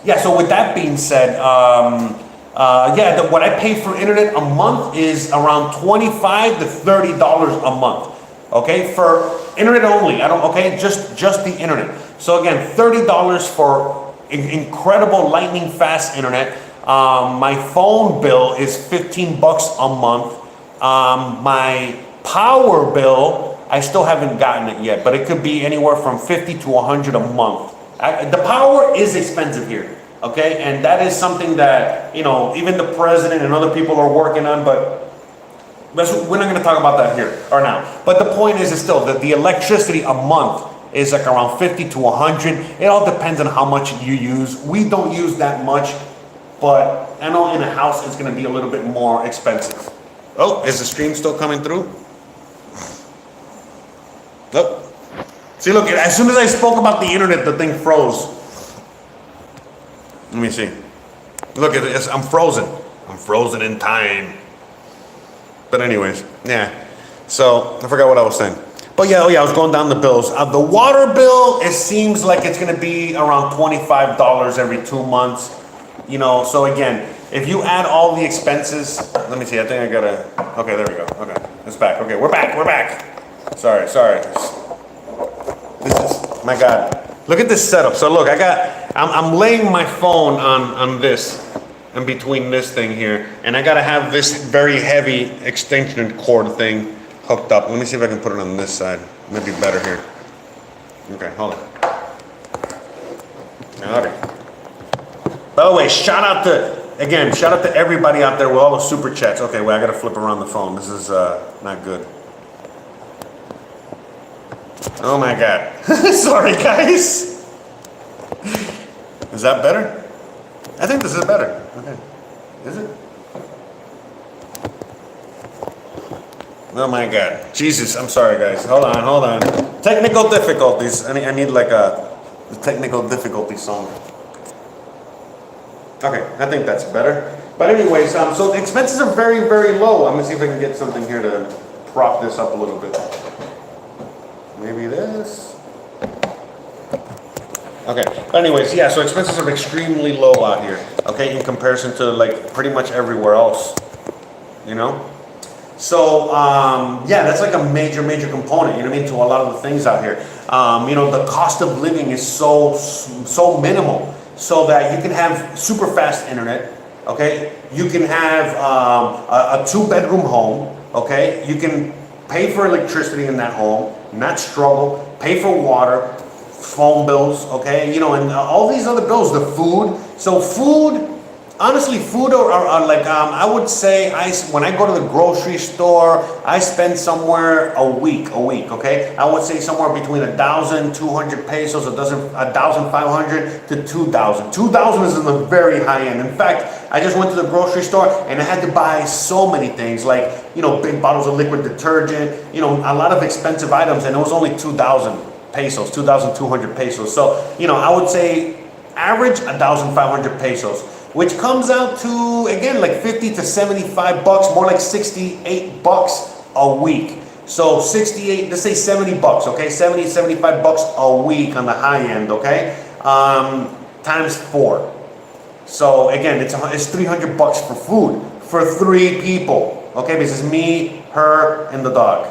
A: yeah. So with that being said, yeah, what I pay for internet a month is around $25 to $30 a month. Okay, for internet only. I don't. Okay, just the internet. So again, $30 for incredible lightning fast internet. My phone bill is $15 a month. My power bill, I still haven't gotten it yet, but it could be anywhere from $50 to $100 a month. The power is expensive here, okay? And that is something that, you know, even the president and other people are working on, but we're not going to talk about that here or now. But the point is still that the electricity a month is like around 50 to 100. It all depends on how much you use. We don't use that much, but I know in a house it's going to be a little bit more expensive. Oh, is the stream still coming through? Oh. See, look, as soon as I spoke about the internet, the thing froze. Let me see. Look at this, I'm frozen. I'm frozen in time. But anyways, yeah. So, I forgot what I was saying. But yeah, I was going down the bills. The water bill, it seems like it's going to be around $25 every 2 months. You know, so again, if you add all the expenses, let me see, I think I gotta, okay, there we go, okay, it's back, okay, we're back. Sorry. This is, my God, look at this setup. So look, I'm laying my phone on this, in between this thing here, and I gotta have this very heavy extension cord thing hooked up. Let me see if I can put it on this side, maybe better here. Okay, hold on. Alright. By the way, shout out to everybody out there with all the super chats. Okay, wait, I gotta flip around the phone. This is not good. Oh my God. Sorry, guys. Is that better? I think this is better. Okay. Is it? Oh my God. Jesus, I'm sorry, guys. Hold on. Technical difficulties. I need like a technical difficulty song. Okay, I think that's better. But anyways, so the expenses are very, very low. I'm gonna see if I can get something here to prop this up a little bit. Maybe this. Okay, but anyways, yeah, so expenses are extremely low out here, okay, in comparison to like pretty much everywhere else, you know? So, yeah, that's like a major component, you know what I mean, to a lot of the things out here. You know, the cost of living is so minimal, so that you can have super fast internet, okay? You can have a 2-bedroom home, okay? You can pay for electricity in that home, not struggle, pay for water, phone bills, okay? You know, and all these other bills, the food. So food, honestly, food are like, I would say, when I go to the grocery store, I spend somewhere a week, okay? I would say somewhere between 1,200 pesos, 1,500 to 2,000. 2,000 is in the very high end. In fact, I just went to the grocery store and I had to buy so many things, like, you know, big bottles of liquid detergent, you know, a lot of expensive items, and it was only 2,000 pesos, 2,200 pesos. So, you know, I would say average 1,500 pesos, which comes out to, again, like 50 to 75 bucks, more like 68 bucks a week. So 68, let's say 70 bucks, okay? 70, 75 bucks a week on the high end, okay? Times 4. So again, it's 300 bucks for food for 3 people, okay? Because it's me, her, and the dog.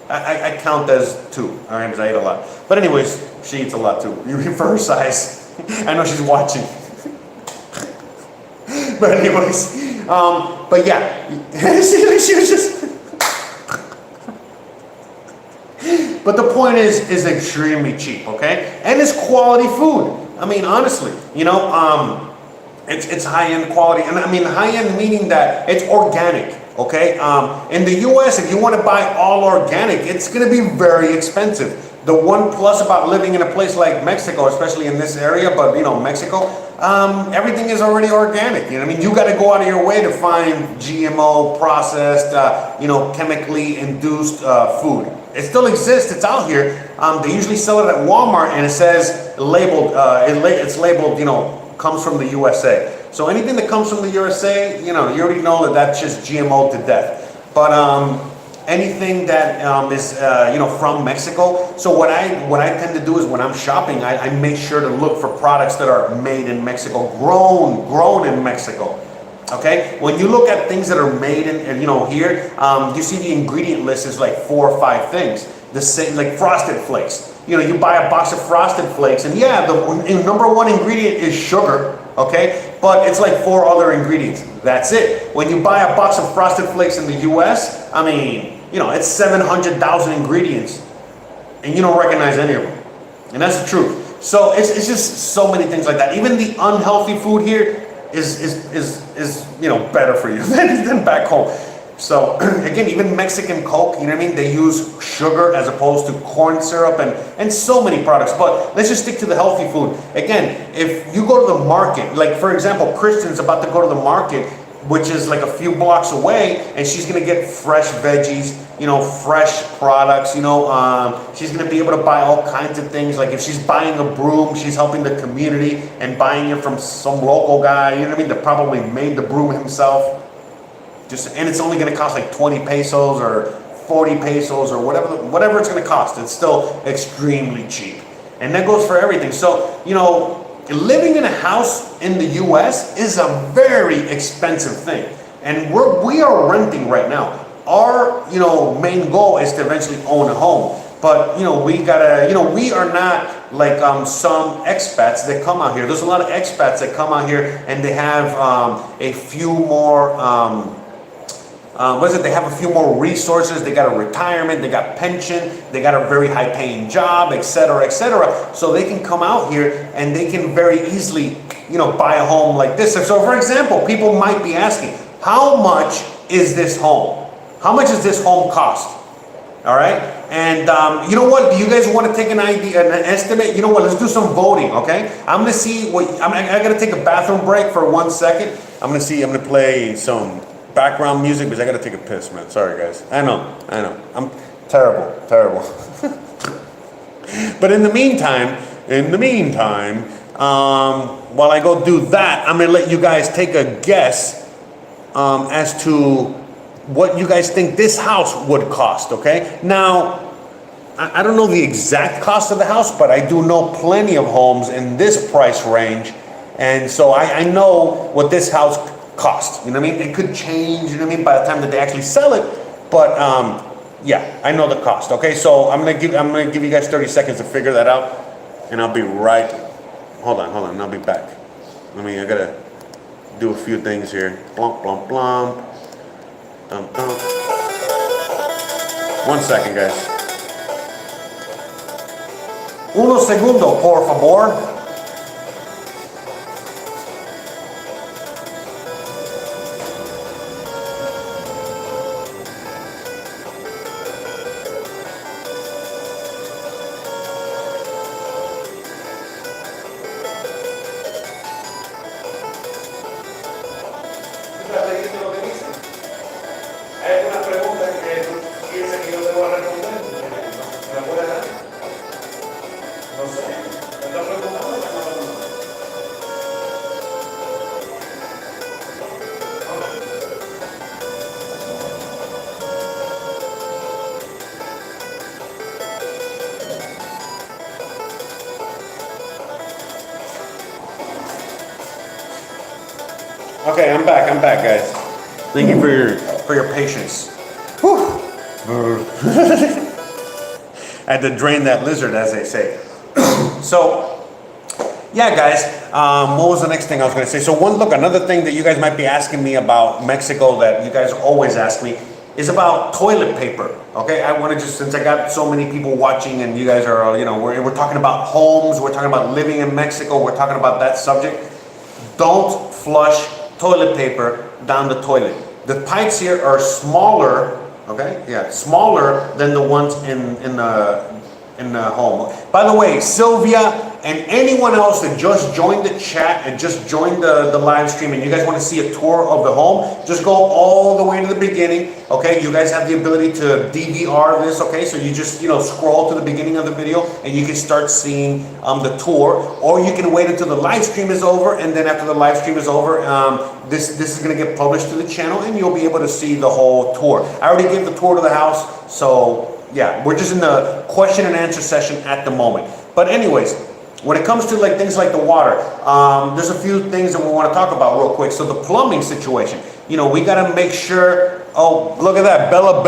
A: I count as 2, all right, because I eat a lot. But anyways, she eats a lot too, for her size. I know she's watching. But anyways, but yeah, she was just. But the point is extremely cheap, okay, and it's quality food. I mean, honestly, you know, it's high-end quality, and I mean high-end meaning that it's organic. Okay, in the U.S., if you want to buy all organic, it's going to be very expensive. The one plus about living in a place like Mexico, especially in this area, but you know, Mexico, everything is already organic. You know what I mean? You got to go out of your way to find GMO processed, you know, chemically induced food. It still exists. It's out here. They usually sell it at Walmart, and it says labeled. It's labeled, you know, comes from the USA. So anything that comes from the USA, you know, you already know that that's just GMO to death. But anything that is, you know, from Mexico. So what I tend to do is when I'm shopping, I make sure to look for products that are made in Mexico, grown in Mexico. Okay, when you look at things that are made in, you know, here, you see the ingredient list is like 4 or 5 things. The same, like Frosted Flakes. You know, you buy a box of Frosted Flakes, and yeah, the number 1 ingredient is sugar. Okay, but it's like 4 other ingredients. That's it. When you buy a box of Frosted Flakes in the U.S., I mean, you know, it's 700,000 ingredients, and you don't recognize any of them. And that's the truth. So it's just so many things like that. Even the unhealthy food here is you know, better for you than back home. So again, even Mexican Coke, you know what I mean? They use sugar as opposed to corn syrup and so many products. But let's just stick to the healthy food. Again, if you go to the market, like for example, Kristen's about to go to the market, which is like a few blocks away, and she's gonna get fresh veggies, you know, fresh products, you know, she's gonna be able to buy all kinds of things. Like if she's buying a broom, she's helping the community and buying it from some local guy, you know what I mean, that probably made the broom himself. And it's only going to cost like 20 pesos or 40 pesos or whatever it's going to cost. It's still extremely cheap. And that goes for everything. So, you know, living in a house in the U.S. is a very expensive thing. And we are renting right now. Our, you know, main goal is to eventually own a home. But, you know, we gotta, you know, we are not like some expats that come out here. There's a lot of expats that come out here and they have a few more... They have a few more resources. They got a retirement, they got pension, they got a very high paying job, etc., etc. So they can come out here and they can very easily, you know, buy a home like this. So for example, people might be asking, how much is this home? How much does this home cost? All right, and you know what? Do you guys want to take an estimate? You know what? Let's do some voting, okay? I'm gonna see what I gotta take a bathroom break for 1 second. I'm gonna play some background music because I gotta take a piss, man. Sorry, guys. I know. I'm terrible. But in the meantime, while I go do that, I'm gonna let you guys take a guess as to what you guys think this house would cost, okay? Now, I don't know the exact cost of the house, but I do know plenty of homes in this price range. And so I know what this house costs, you know what I mean? It could change, you know what I mean, by the time that they actually sell it. But yeah, I know the cost, okay? So I'm gonna give you guys 30 seconds to figure that out, and I'll be right, hold on, I'll be back. I gotta do a few things here. Blump, blump, blump. 1 second, guys. Uno segundo, por favor. Okay, I'm back, guys. Thank you for your patience. Whew. I had to drain that lizard, as they say. So, yeah, guys. What was the next thing I was going to say? So, another thing that you guys might be asking me about Mexico that you guys always ask me is about toilet paper. Okay, I want to since I got so many people watching and you guys are, we're talking about homes, we're talking about living in Mexico, we're talking about that subject. Don't flush toilet paper down the toilet. The pipes here are smaller, okay? Yeah, smaller than the ones in the home. By the way, Sylvia and anyone else that just joined the chat and just joined the live stream and you guys want to see a tour of the home, just go all the way to the beginning, okay? You guys have the ability to DVR this, okay? So you just, scroll to the beginning of the video and you can start seeing the tour, or you can wait until the live stream is over, and then after the live stream is over, this is going to get published to the channel and you'll be able to see the whole tour. I already gave the tour to the house, so yeah, we're just in the question and answer session at the moment. But anyways, when it comes to things like the water, there's a few things that we want to talk about real quick. So the plumbing situation, we got to make sure. Oh, look at that, Bella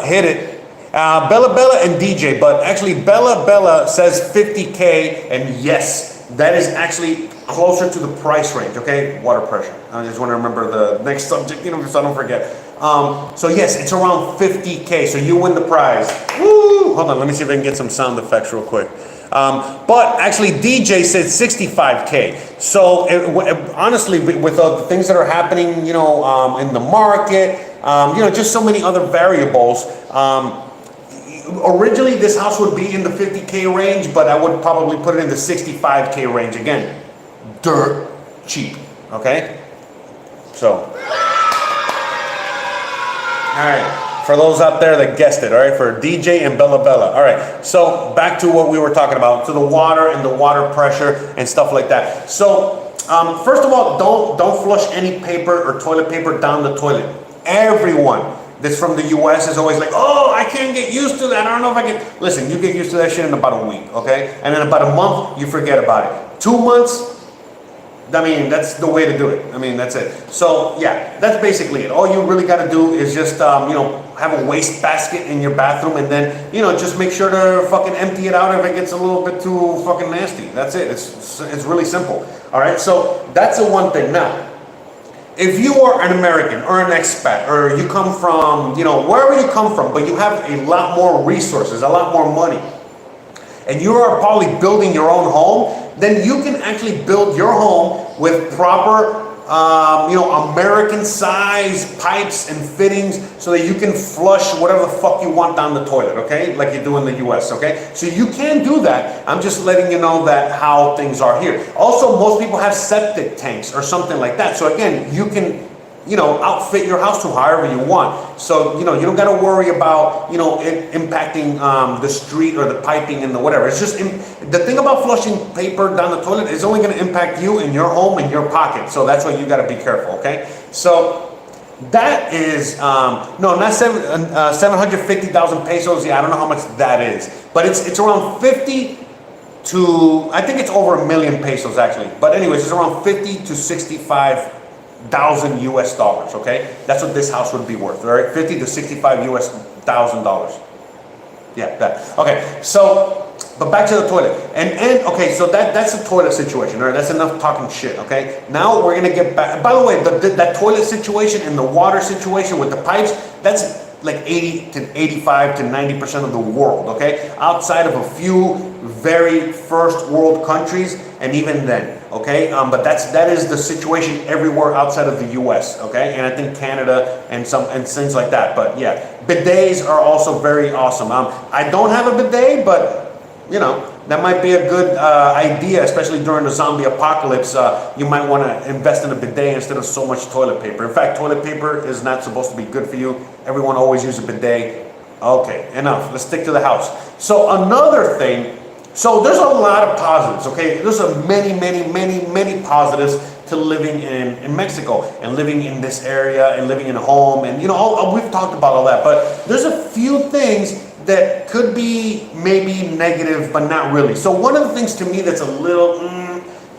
A: hit it. Bella and DJ, but actually Bella says 50K, and yes, that is actually closer to the price range. Okay, water pressure. I just want to remember the next subject, so I don't forget. So yes, it's around 50K. So you win the prize. Woo! Hold on, let me see if I can get some sound effects real quick. But actually, DJ said 65K. So honestly, with the things that are happening, in the market, just so many other variables. Originally, this house would be in the 50K range, but I would probably put it in the 65K range. Again, dirt cheap. Okay, so. All right. For those out there that guessed it, all right, for DJ and Bella. All right, so back to what we were talking about, to the water and the water pressure and stuff like that. So first of all, don't flush any paper or toilet paper down the toilet. Everyone that's from the US is always like, oh, I can't get used to that. I don't know if I can. Listen, you get used to that shit in about a week, okay? And then about a month, you forget about it. 2 months, that's the way to do it. That's it. So yeah, that's basically it. All you really got to do is just, have a waste basket in your bathroom, and then, just make sure to fucking empty it out if it gets a little bit too fucking nasty. That's it. It's really simple. All right. So that's the one thing. Now, if you are an American or an expat, or you come from, wherever you come from, but you have a lot more resources, a lot more money, and you are probably building your own home, then you can actually build your home with proper American size pipes and fittings so that you can flush whatever the fuck you want down the toilet, okay? Like you do in the US, okay? So you can do that. I'm just letting you know that how things are here. Also, most people have septic tanks or something like that. So again, you can outfit your house to however you want. So, you don't got to worry about, it impacting the street or the piping and the whatever. It's just, the thing about flushing paper down the toilet is only going to impact you and your home and your pocket. So that's why you got to be careful, okay? So that is, not 750,000 pesos. Yeah, I don't know how much that is. But it's around 50 to, I think it's over $1 million pesos actually. But anyways, it's around 50 to 65,000 US dollars, okay? That's what this house would be worth, all right? 50 to 65 US thousand dollars. Yeah, that. Okay, so, but back to the toilet. And okay, so that's the toilet situation, all right? That's enough talking shit, okay? Now we're gonna get back. By the way, that toilet situation and the water situation with the pipes, that's like 80 to 85 to 90% of the world, okay? Outside of a few very first world countries, and even then, okay? But that is the situation everywhere outside of the US, okay? And I think Canada and things like that. But yeah, bidets are also very awesome. I don't have a bidet, but that might be a good idea, especially during the zombie apocalypse. You might want to invest in a bidet instead of so much toilet paper. In fact, toilet paper is not supposed to be good for you. Everyone always uses a bidet. Okay, enough. Let's stick to the house. So another thing, so there's a lot of positives, okay? There's many positives to living in Mexico and living in this area and living in a home. And, we've talked about all that. But there's a few things that could be maybe negative, but not really. So one of the things to me that's a little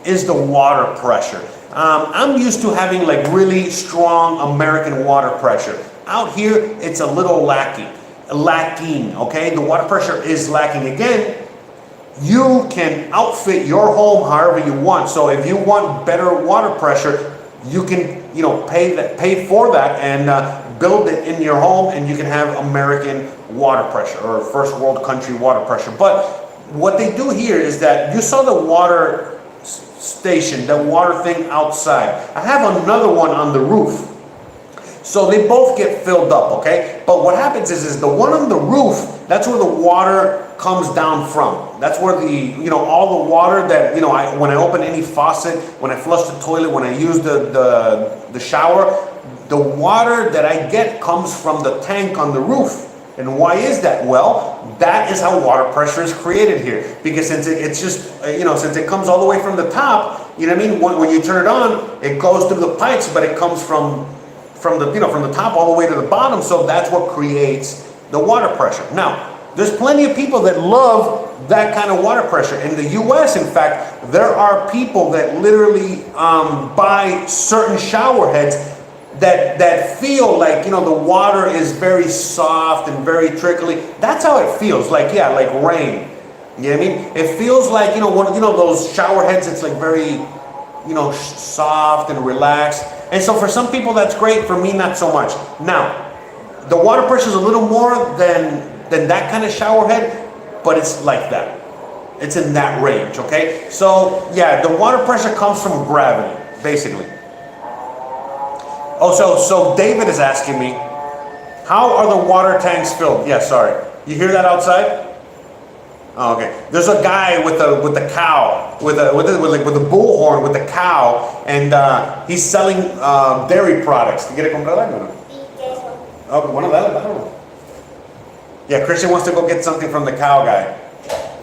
A: is the water pressure. I'm used to having like really strong American water pressure. Out here, it's a little lacking, okay? The water pressure is lacking. Again, you can outfit your home however you want. So if you want better water pressure, you can, pay for that and build it in your home, and you can have American water pressure or first world country water pressure. But what they do here is that you saw the water station, the water thing outside. I have another one on the roof. So they both get filled up, okay? But what happens is the one on the roof, that's where the water comes down from. That's where all the water that, when I open any faucet, when I flush the toilet, when I use the shower, the water that I get comes from the tank on the roof. And why is that? Well, that is how water pressure is created here. Because since it's just, since it comes all the way from the top, you know what I mean? When you turn it on, it goes through the pipes, but it comes from the top all the way to the bottom. So that's what creates the water pressure. Now, there's plenty of people that love that kind of water pressure. In the US, in fact, there are people that literally buy certain shower heads that feel like, the water is very soft and very trickly. That's how it feels, like rain. You know what I mean? It feels like, those shower heads, it's like very, soft and relaxed. And so for some people that's great, for me not so much. Now, the water pressure is a little more than that kind of shower head, but it's like that. It's in that range, okay? So yeah, the water pressure comes from gravity, basically. Oh, so David is asking me, how are the water tanks filled? Yeah, sorry. You hear that outside? Oh, okay. There's a guy with a cow, with a bullhorn with a cow, and he's selling dairy products. ¿Te quiere comprar algo? Okay, bueno, dale. Yeah, Christian wants to go get something from the cow guy.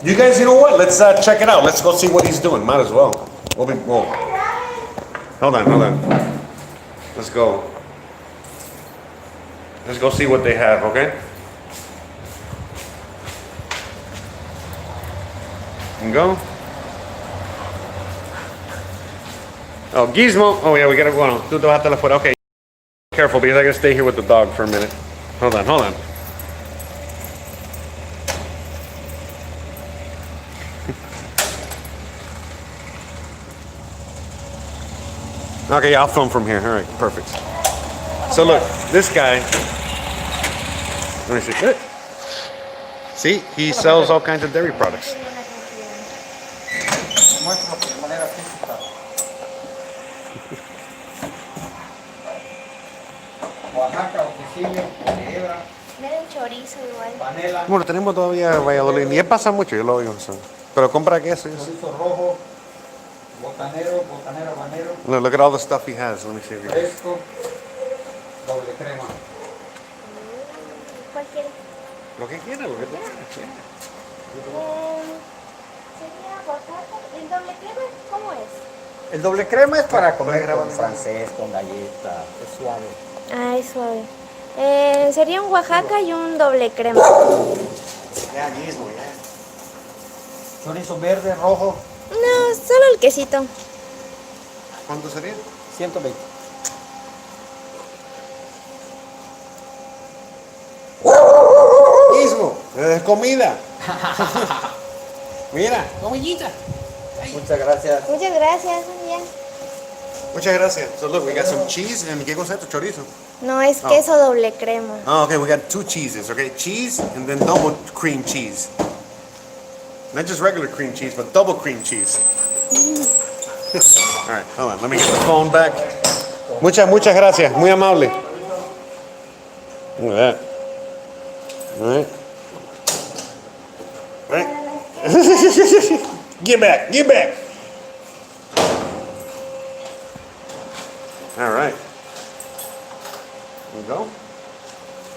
A: You guys, you know what? Let's check it out. Let's go see what he's doing. Might as well. Hold on. Let's go see what they have, okay? And go. Oh, Gizmo. Oh, yeah, we gotta go on. Tú te vas hasta la fuera. Okay. Careful, because I gotta stay here with the dog for a minute. Hold on. Okay, I'll film from here. All right, perfect. So look, this guy. Let me see. See, he sells all kinds of dairy products.
C: Oaxaca o quesillo, o de hebra,
D: Mira el chorizo igual.
C: panela,
B: Bueno, tenemos todavía Valladolid. Y pasa mucho, yo lo oigo. Pero compra queso.
C: chorizo rojo, botanero, botanero habanero,
B: Look at all the stuff he has. Let me see if you can.
C: fresco, doble crema.
D: ¿Cuál quieres?
B: Lo que quiera, lo que tú quieras.
D: Sería aguacate. ¿El doble crema cómo es?
C: El doble crema es para comer con francés, con galleta, es suave.
D: Ah, es suave. Sería un Oaxaca y un doble crema.
B: Ya mismo, ya.
C: Chorizo verde, rojo,
D: No, solo el quesito.
B: ¿Cuánto sería?
C: 120.
B: Mismo. Es comida. Mira, comidita.
C: Muchas gracias.
D: Muchas gracias. Bien.
B: Muchas gracias. So look, we got some cheese and ¿qué cosa es tu chorizo?
D: No, es queso doble crema.
B: Oh, okay, we got 2 cheeses, okay? Cheese and then double cream cheese. Not just regular cream cheese, but double cream cheese. All right, hold on, let me get the phone back. Muchas gracias, muy amable. Look at that. All right. All right. Get back. All right. There we go.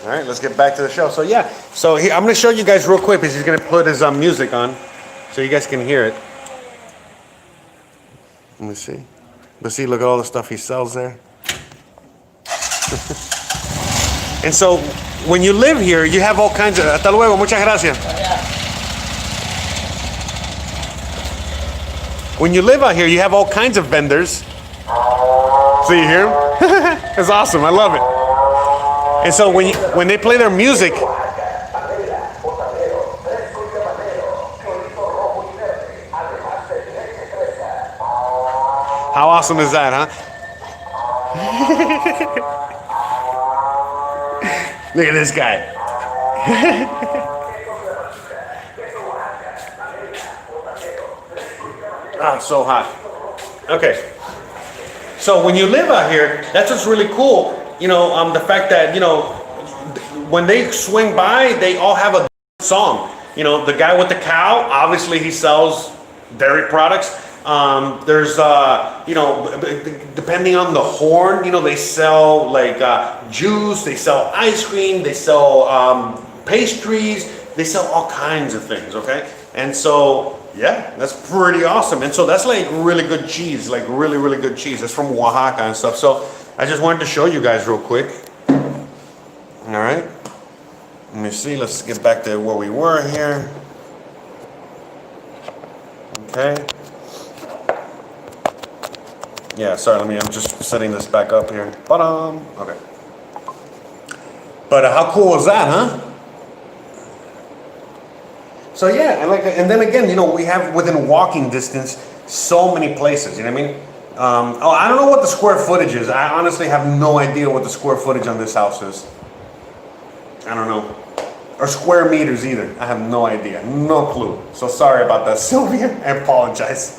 B: All right, let's get back to the show. So yeah, I'm going to show you guys real quick because he's going to put his music on so you guys can hear it. Let me see. Let's see, look at all the stuff he sells there. And so when you live here, you have all kinds of... Hasta luego, muchas gracias. When you live out here, you have all kinds of vendors. So you hear him? It's awesome, I love it. And so when they play their music, how awesome is that, huh? Look at this guy. Ah, so hot. Okay. So when you live out here, that's what's really cool. You know, the fact that, you know, when they swing by, they all have a song. You know, the guy with the cow, obviously he sells dairy products. There's, you know, depending on the horn, you know, they sell like juice, they sell ice cream, they sell pastries, they sell all kinds of things, okay? And so, yeah, that's pretty awesome. And so that's like really good cheese, like really, really good cheese. That's from Oaxaca and stuff. So I just wanted to show you guys real quick. All right. Let me see. Let's get back to where we were here. Okay. Yeah, sorry, I'm just setting this back up here. Okay. But how cool was that, huh? So yeah, and then again, you know, we have within walking distance so many places. You know what I mean? I don't know what the square footage is. I honestly have no idea what the square footage on this house is. I don't know, or square meters either. I have no idea, no clue. So sorry about that, Sylvia. I apologize.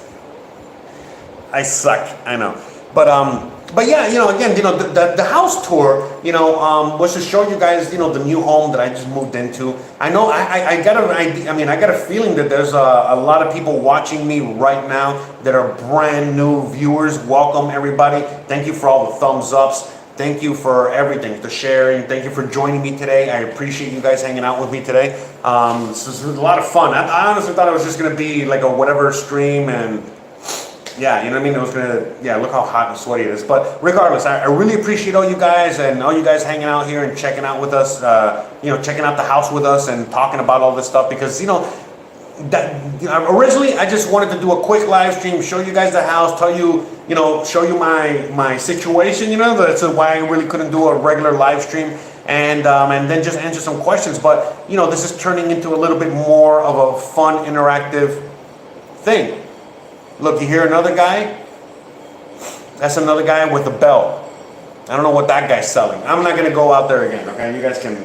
B: I suck. I know, but yeah, you know, again, you know, the house tour, you know, was to show you guys, you know, the new home that I just moved into. I know I got an idea. I mean, I got a feeling that there's a lot of people watching me right now that are brand new viewers. Welcome everybody. Thank you for all the thumbs ups. Thank you for everything, the sharing. Thank you for joining me today. I appreciate you guys hanging out with me today. This was a lot of fun. I honestly thought it was just gonna be like a whatever stream and. Yeah, you know what I mean? It was gonna, yeah, look how hot and sweaty it is. But regardless, I really appreciate all you guys and all you guys hanging out here and checking out with us, you know, checking out the house with us and talking about all this stuff because, you know, originally I just wanted to do a quick live stream, show you guys the house, tell you, you know, show you my situation, you know, that's why I really couldn't do a regular live stream and then just answer some questions. But, you know, this is turning into a little bit more of a fun, interactive thing. Look, you hear another guy? That's another guy with a belt. I don't know what that guy's selling. I'm not gonna go out there again, okay? You guys can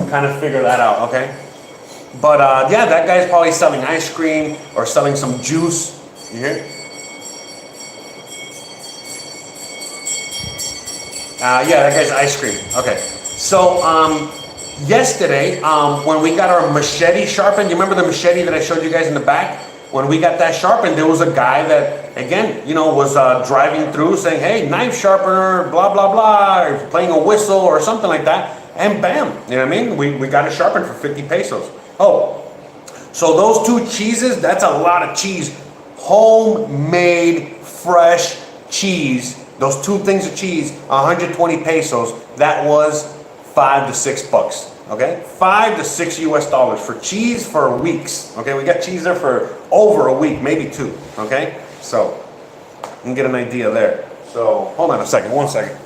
B: kind of figure that out, okay? But yeah, that guy's probably selling ice cream or selling some juice. You hear? Yeah, that guy's ice cream. Okay. So, yesterday, when we got our machete sharpened, you remember the machete that I showed you guys in the back? When we got that sharpened, there was a guy that, again, was driving through saying, hey, knife sharpener, blah, blah, blah, or playing a whistle or something like that. And bam, you know what I mean? We got it sharpened for 50 pesos. Oh, so those 2 cheeses, that's a lot of cheese. Homemade, fresh cheese. Those 2 things of cheese, 120 pesos. That was $5 to $6. Okay, $5 to $6 US for cheese for weeks. Okay, we got cheese there for over a week, maybe 2. Okay, so you can get an idea there. So hold on a second, one second.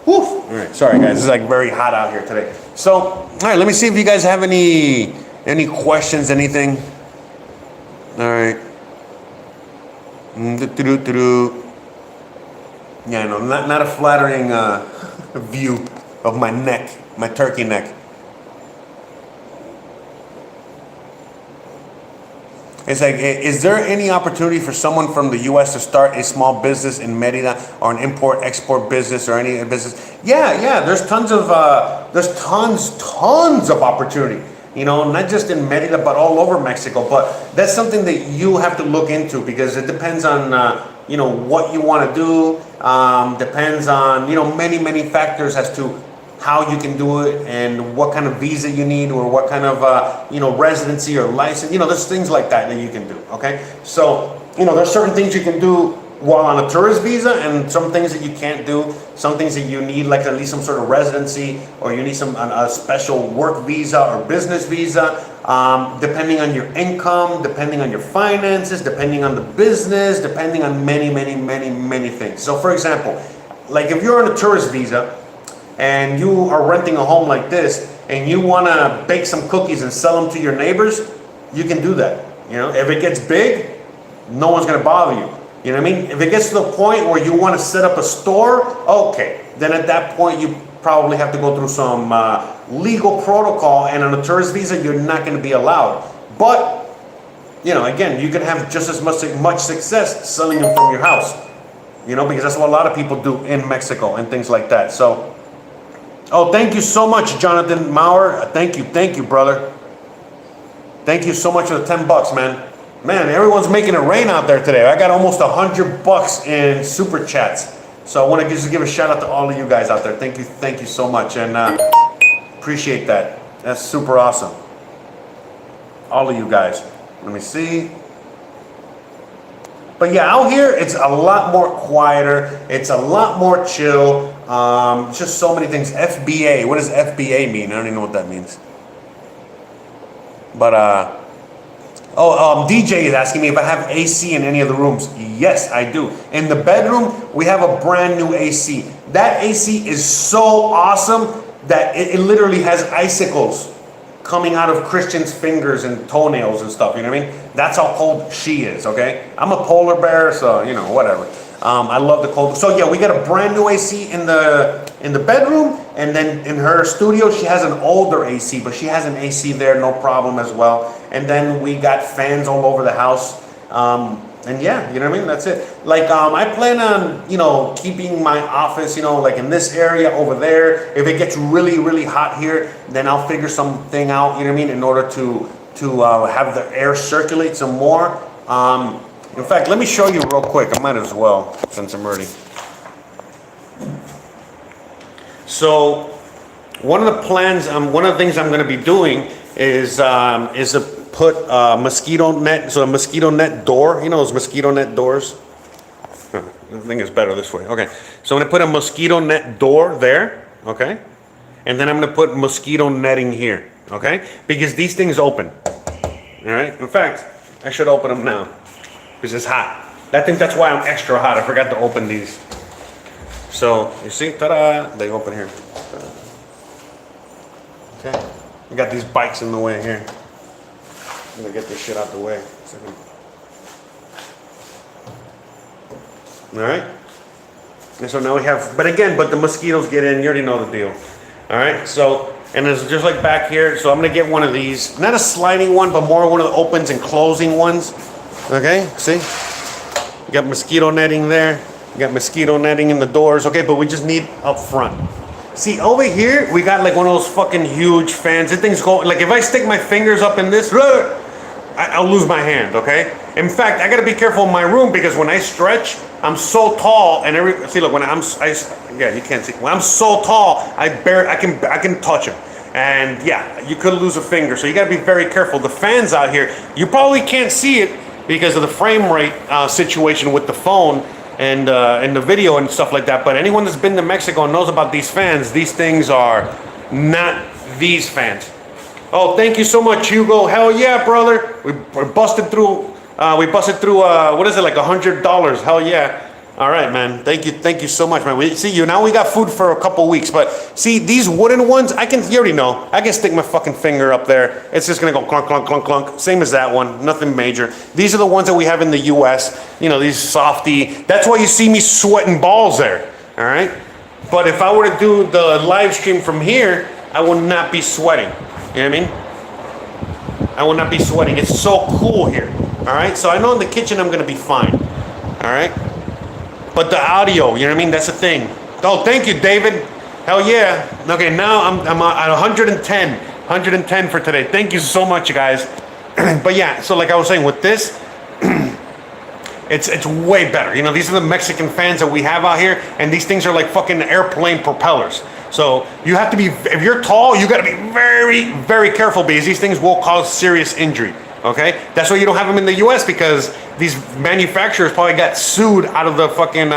B: Woo! All right, sorry guys, it's like very hot out here today. So, all right, let me see if you guys have any questions, anything. All right. Yeah, no, not a flattering view of my neck, my turkey neck. It's like, is there any opportunity for someone from the U.S. to start a small business in Merida or an import-export business or any business? Yeah. There's tons of opportunity. Not just in Merida, but all over Mexico. But that's something that you have to look into because it depends on what you want to do. Depends on many factors as to how you can do it and what kind of visa you need or what kind of residency or license. There's things like that you can do. Okay, so there's certain things you can do while on a tourist visa and some things that you can't do. Some things that you need, like at least some sort of residency, or you need a special work visa or business visa, depending on your income, depending on your finances, depending on the business, depending on many things. So for example, like if you're on a tourist visa and you are renting a home like this and you want to bake some cookies and sell them to your neighbors, you can do that. If it gets big, no one's going to bother you. You know what I mean? If it gets to the point where you want to set up a store, okay, then at that point you probably have to go through some legal protocol, and on a tourist visa you're not going to be allowed. But again, you can have just as much success selling them from your house. Because that's what a lot of people do in Mexico and things like that. So, oh, thank you so much, Jonathan Maurer. Thank you, brother. Thank you so much for the $10, man. Man, everyone's making it rain out there today. I got almost $100 in super chats. So I want to just give a shout out to all of you guys out there. Thank you so much, and appreciate that. That's super awesome. All of you guys. Let me see. But yeah, out here it's a lot more quieter. It's a lot more chill. Just so many things. FBA. What does FBA mean? I don't even know what that means. But DJ is asking me if I have AC in any of the rooms. Yes, I do. In the bedroom, we have a brand new AC. That AC is so awesome that it literally has icicles coming out of Christian's fingers and toenails and stuff. You know what I mean? That's how cold she is, okay? I'm a polar bear, so, whatever. I love the cold. So, yeah, we got a brand new AC in the bedroom. And then in her studio, she has an older AC, but she has an AC there, no problem as well. And then we got fans all over the house. And yeah, you know what I mean? That's it. Like, I plan on, keeping my office, like in this area over there. If it gets really hot here, then I'll figure something out, you know what I mean, in order to have the air circulate some more. In fact, let me show you real quick. I might as well, since I'm ready. So, one of the things I'm going to be doing is to put a mosquito net, so a mosquito net door. Those mosquito net doors? I think it's better this way. Okay, so I'm going to put a mosquito net door there, okay? And then I'm going to put mosquito netting here, okay? Because these things open, all right? In fact, I should open them now because it's hot. That's why I'm extra hot. I forgot to open these. So, you see, ta-da, they open here. Okay, we got these bikes in the way here. I'm gonna get this shit out the way. All right. And so now we have, but the mosquitoes get in. You already know the deal. All right. So
A: And it's just like back here. So I'm gonna get one of these. Not a sliding one, but more one of the opens and closing ones. Okay, see? You got mosquito netting there. You got mosquito netting in the doors. Okay, but we just need up front. See, over here, we got like one of those fucking huge fans. This thing's going, like if I stick my fingers up in this, I'll lose my hand, okay? In fact, I gotta be careful in my room because when I stretch, I'm so tall and see, look, when yeah, you can't see. When I'm so tall, I can touch him. And yeah, you could lose a finger. So you gotta be very careful. The fans out here, you probably can't see it because of the frame rate situation with the phone and the video and stuff like that. But anyone that's been to Mexico and knows about these fans, these things are not these fans. Oh, thank you so much, Hugo. Hell yeah, brother. We busted through. What is it, like $100? Hell yeah. All right, man. Thank you so much, man. We see you now. We got food for a couple weeks, but see these wooden ones. You already know. I can stick my fucking finger up there. It's just gonna go clunk, clunk, clunk, clunk. Same as that one. Nothing major. These are the ones that we have in the U.S. You know, these softy. That's why you see me sweating balls there. All right. But if I were to do the live stream from here, I will not be sweating. You know what I mean? I will not be sweating. It's so cool here. All right. So I know in the kitchen I'm gonna be fine. All right. But the audio, you know what I mean? That's the thing. Oh, thank you, David. Hell yeah. Okay, now I'm at 110 for today. Thank you so much, you guys. But yeah, so like I was saying, with this, it's way better. You know, these are the Mexican fans that we have out here, and these things are like fucking airplane propellers. So you have to be, if you're tall, you got to be very, very careful because these things will cause serious injury. Okay, that's why you don't have them in the U.S. because these manufacturers probably got sued out of the fucking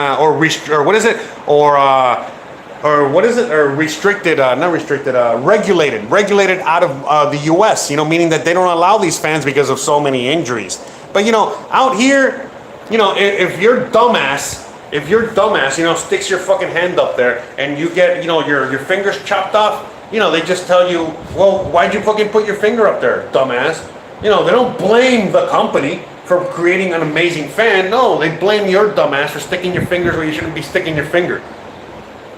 A: regulated out of the U.S. You know, meaning that they don't allow these fans because of so many injuries. But you know, out here, you know, if you're dumbass, you know, sticks your fucking hand up there and you get, you know, your fingers chopped off, you know, they just tell you, well, why'd you fucking put your finger up there, dumbass? You know, they don't blame the company for creating an amazing fan. No, they blame your dumbass for sticking your fingers where you shouldn't be sticking your finger.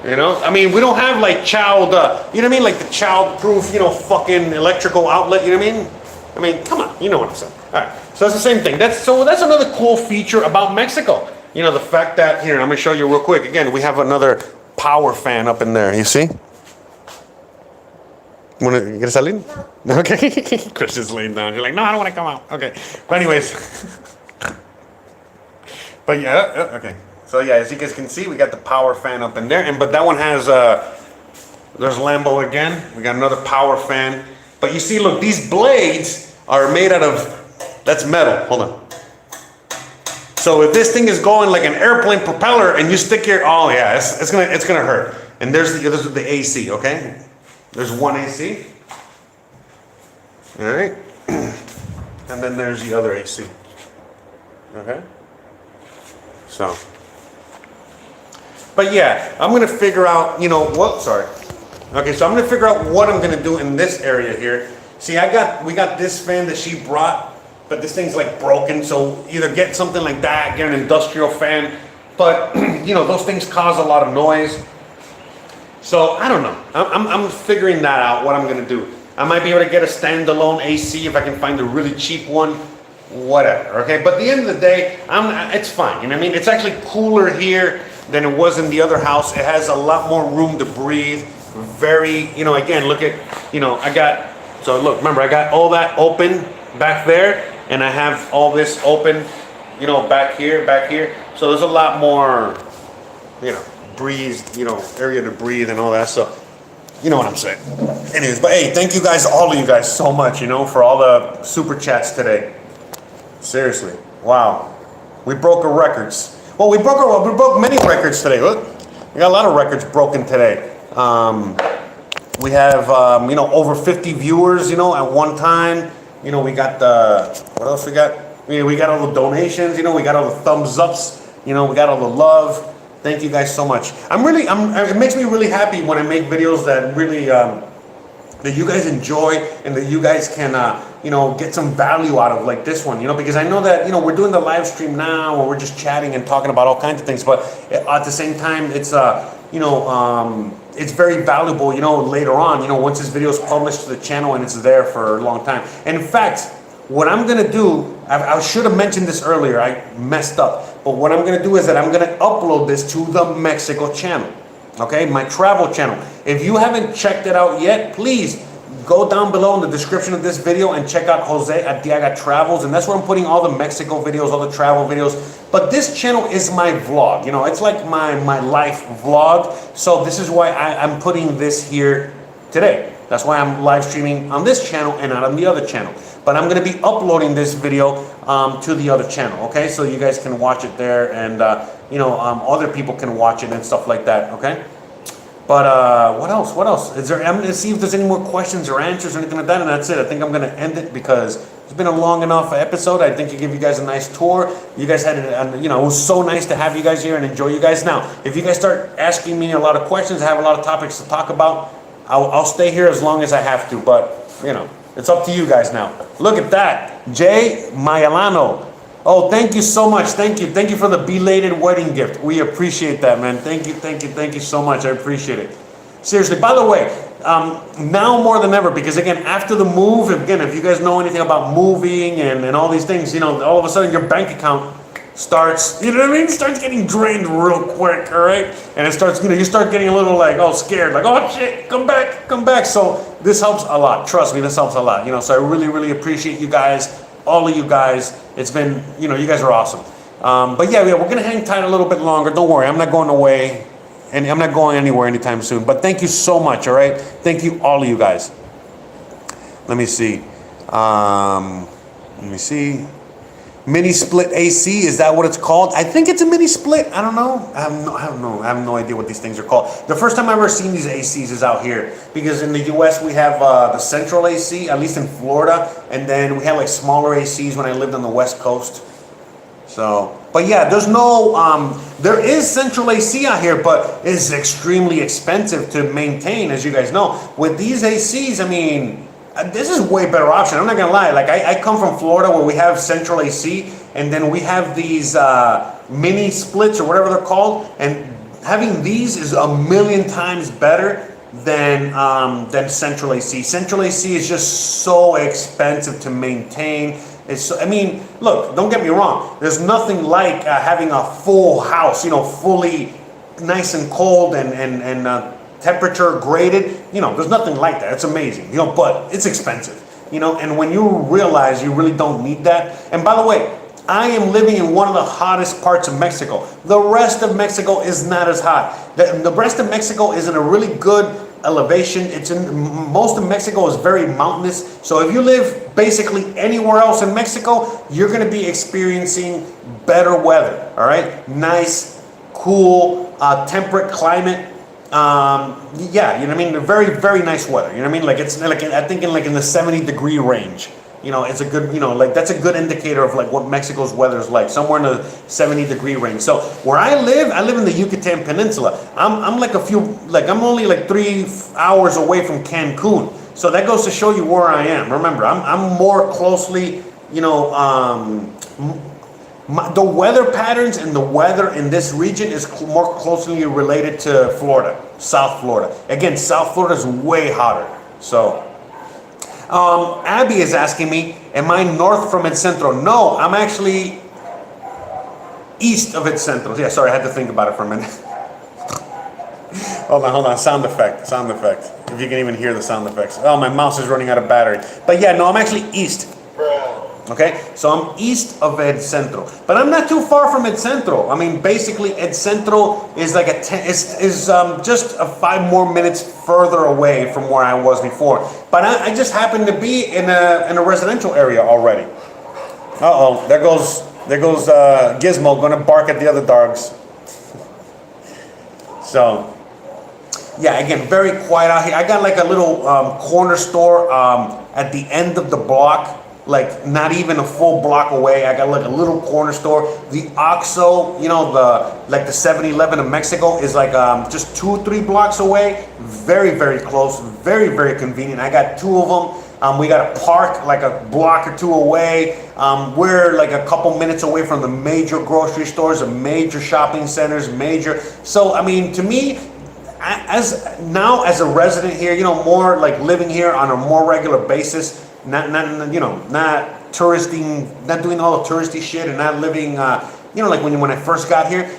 A: You know? I mean, we don't have like child, you know what I mean? Like the child-proof, you know, fucking electrical outlet, you know what I mean? I mean, come on, you know what I'm saying. All right, so that's the same thing. That's another cool feature about Mexico. You know, the fact that, here, I'm gonna show you real quick. Again, we have another power fan up in there, you see? ¿Quieres salir? No. Okay. Chris is laying down. You're like, no, I don't want to come out. Okay. But anyways. But yeah, okay. So yeah, as you guys can see, we got the power fan up in there. But that one has, there's Lambo again. We got another power fan. But you see, look, these blades are made out of, that's metal. Hold on. So if this thing is going like an airplane propeller and you stick your, oh yeah, it's gonna hurt. And there's the AC, okay? There's one AC. All right. And then there's the other AC. Okay. So. But yeah, I'm going to figure out, you know, what, sorry. Okay, so I'm going to figure out what I'm going to do in this area here. See, we got this fan that she brought, but this thing's like broken. So either get something like that, get an industrial fan. But, you know, those things cause a lot of noise. So I don't know. I'm figuring that out, what I'm gonna do. I might be able to get a standalone AC if I can find a really cheap one, whatever. Okay, but at the end of the day, it's fine. You know what I mean? It's actually cooler here than it was in the other house. It has a lot more room to breathe. Very, you know, again, look at, you know, so look, remember, I got all that open back there, and I have all this open, you know, back here. So there's a lot more, you know, area to breathe and all that stuff. You know what I'm saying. Anyways, but hey, thank you guys, all of you guys, so much, you know, for all the super chats today. Seriously, wow. We broke records. Well, we broke many records today. Look, we got a lot of records broken today. We have, you know, over 50 viewers, you know, at one time. You know, we got what else we got? We got all the donations, you know, we got all the thumbs ups, you know, we got all the love. Thank you guys so much. It makes me really happy when I make videos that really, that you guys enjoy and that you guys can, you know, get some value out of, like this one, you know, because I know that, you know, we're doing the live stream now and we're just chatting and talking about all kinds of things, but at the same time, it's, you know,
B: it's very valuable, you know, later on, you know, once this video is published to the channel and it's there for a long time. And in fact, what I'm gonna do, I should have mentioned this earlier, I messed up. But what I'm gonna do is that I'm gonna upload this to the Mexico channel, okay? My travel channel. If you haven't checked it out yet, please go down below in the description of this video and check out Jose Arteaga Travels. And that's where I'm putting all the Mexico videos, all the travel videos. But this channel is my vlog, you know, it's like my life vlog. So this is why I'm putting this here today. That's why I'm live streaming on this channel and not on the other channel. But I'm going to be uploading this video to the other channel, okay? So you guys can watch it there, and you know, other people can watch it and stuff like that, okay? But what else? What else? Is there? I'm going to see if there's any more questions or answers or anything like that, and that's it. I think I'm going to end it because it's been a long enough episode. I think to give you guys a nice tour. You guys had it, you know, it was so nice to have you guys here and enjoy you guys. Now, if you guys start asking me a lot of questions, I have a lot of topics to talk about. I'll stay here as long as I have to, but you know, it's up to you guys now. Look at that, Jay Mayalano. Oh, thank you so much. Thank you for the belated wedding gift. We appreciate that, man. Thank you so much. I appreciate it. Seriously, by the way, now more than ever, because again, after the move, again, if you guys know anything about moving and all these things, you know, all of a sudden your bank account starts, you know what I mean? Starts getting drained real quick, all right? And it starts, you know, you start getting a little like, oh, scared, like, oh shit, come back. So this helps a lot. Trust me, this helps a lot. You know, so I really appreciate you guys, all of you guys. It's been, you know, you guys are awesome. But yeah, we're gonna hang tight a little bit longer. Don't worry, I'm not going away, and I'm not going anywhere anytime soon. But thank you so much, all right? Thank you, all of you guys. Let me see. Mini split AC, is that what it's called? I think it's a mini split. I don't know. I have no idea what these things are called. The first time I've ever seen these ACs is out here, because in the US we have the central AC, at least in Florida, and then we had like smaller ACs when I lived on the West Coast. So, but yeah, there's no, there is central AC out here, but it's extremely expensive to maintain, as you guys know. With these ACs, I mean, this is a way better option. I'm not gonna lie. Like I come from Florida where we have central AC, and then we have these mini splits or whatever they're called, and having these is a million times better than central AC. Central AC is just so expensive to maintain. It's, I mean, look, don't get me wrong. There's nothing like having a full house, you know, fully nice and cold and temperature graded. You know, there's nothing like that. It's amazing, you know, but it's expensive, you know, and when you realize you really don't need that. And by the way, I am living in one of the hottest parts of Mexico. The rest of Mexico is not as hot. The rest of Mexico is in a really good elevation. It's in, most of Mexico is very mountainous. So if you live basically anywhere else in Mexico, you're going to be experiencing better weather. All right, nice, cool, temperate climate. Yeah, you know what I mean? Very nice weather. You know what I mean? Like it's like, I think in like in the 70-degree range. You know, it's a good, you know, like that's a good indicator of like what Mexico's weather is like, somewhere in the 70-degree range. So where I live in the Yucatan Peninsula. I'm like I'm only like 3 hours away from Cancun. So that goes to show you where I am. Remember, I'm more closely, you know, the weather patterns and the weather in this region is more closely related to Florida, South Florida. Again, South Florida is way hotter. So, Abby is asking me, am I north from El Centro? No, I'm actually east of El Centro. Yeah, sorry, I had to think about it for a minute. Hold on, sound effect. If you can even hear the sound effects. Oh, my mouse is running out of battery. But yeah, no, I'm actually east. Okay, so I'm east of El Centro, but I'm not too far from El Centro. I mean, basically, El Centro is like just 5 more minutes further away from where I was before. But I just happen to be in a residential area already. Uh-oh, there goes Gizmo gonna bark at the other dogs. So, yeah, again, very quiet out here. I got like a little corner store at the end of the block. Like not even a full block away. I got like a little corner store. The Oxxo, you know, the 7-Eleven of Mexico is like just 2 or 3 blocks away. Very close. Very convenient. I got 2 of them. We got a park like a block or 2 away. We're like a couple minutes away from the major grocery stores, the major shopping centers, So I mean, to me, as a resident here, you know, more like living here on a more regular basis, not touristing, not doing all the touristy shit, and not living, you know, like when I first got here.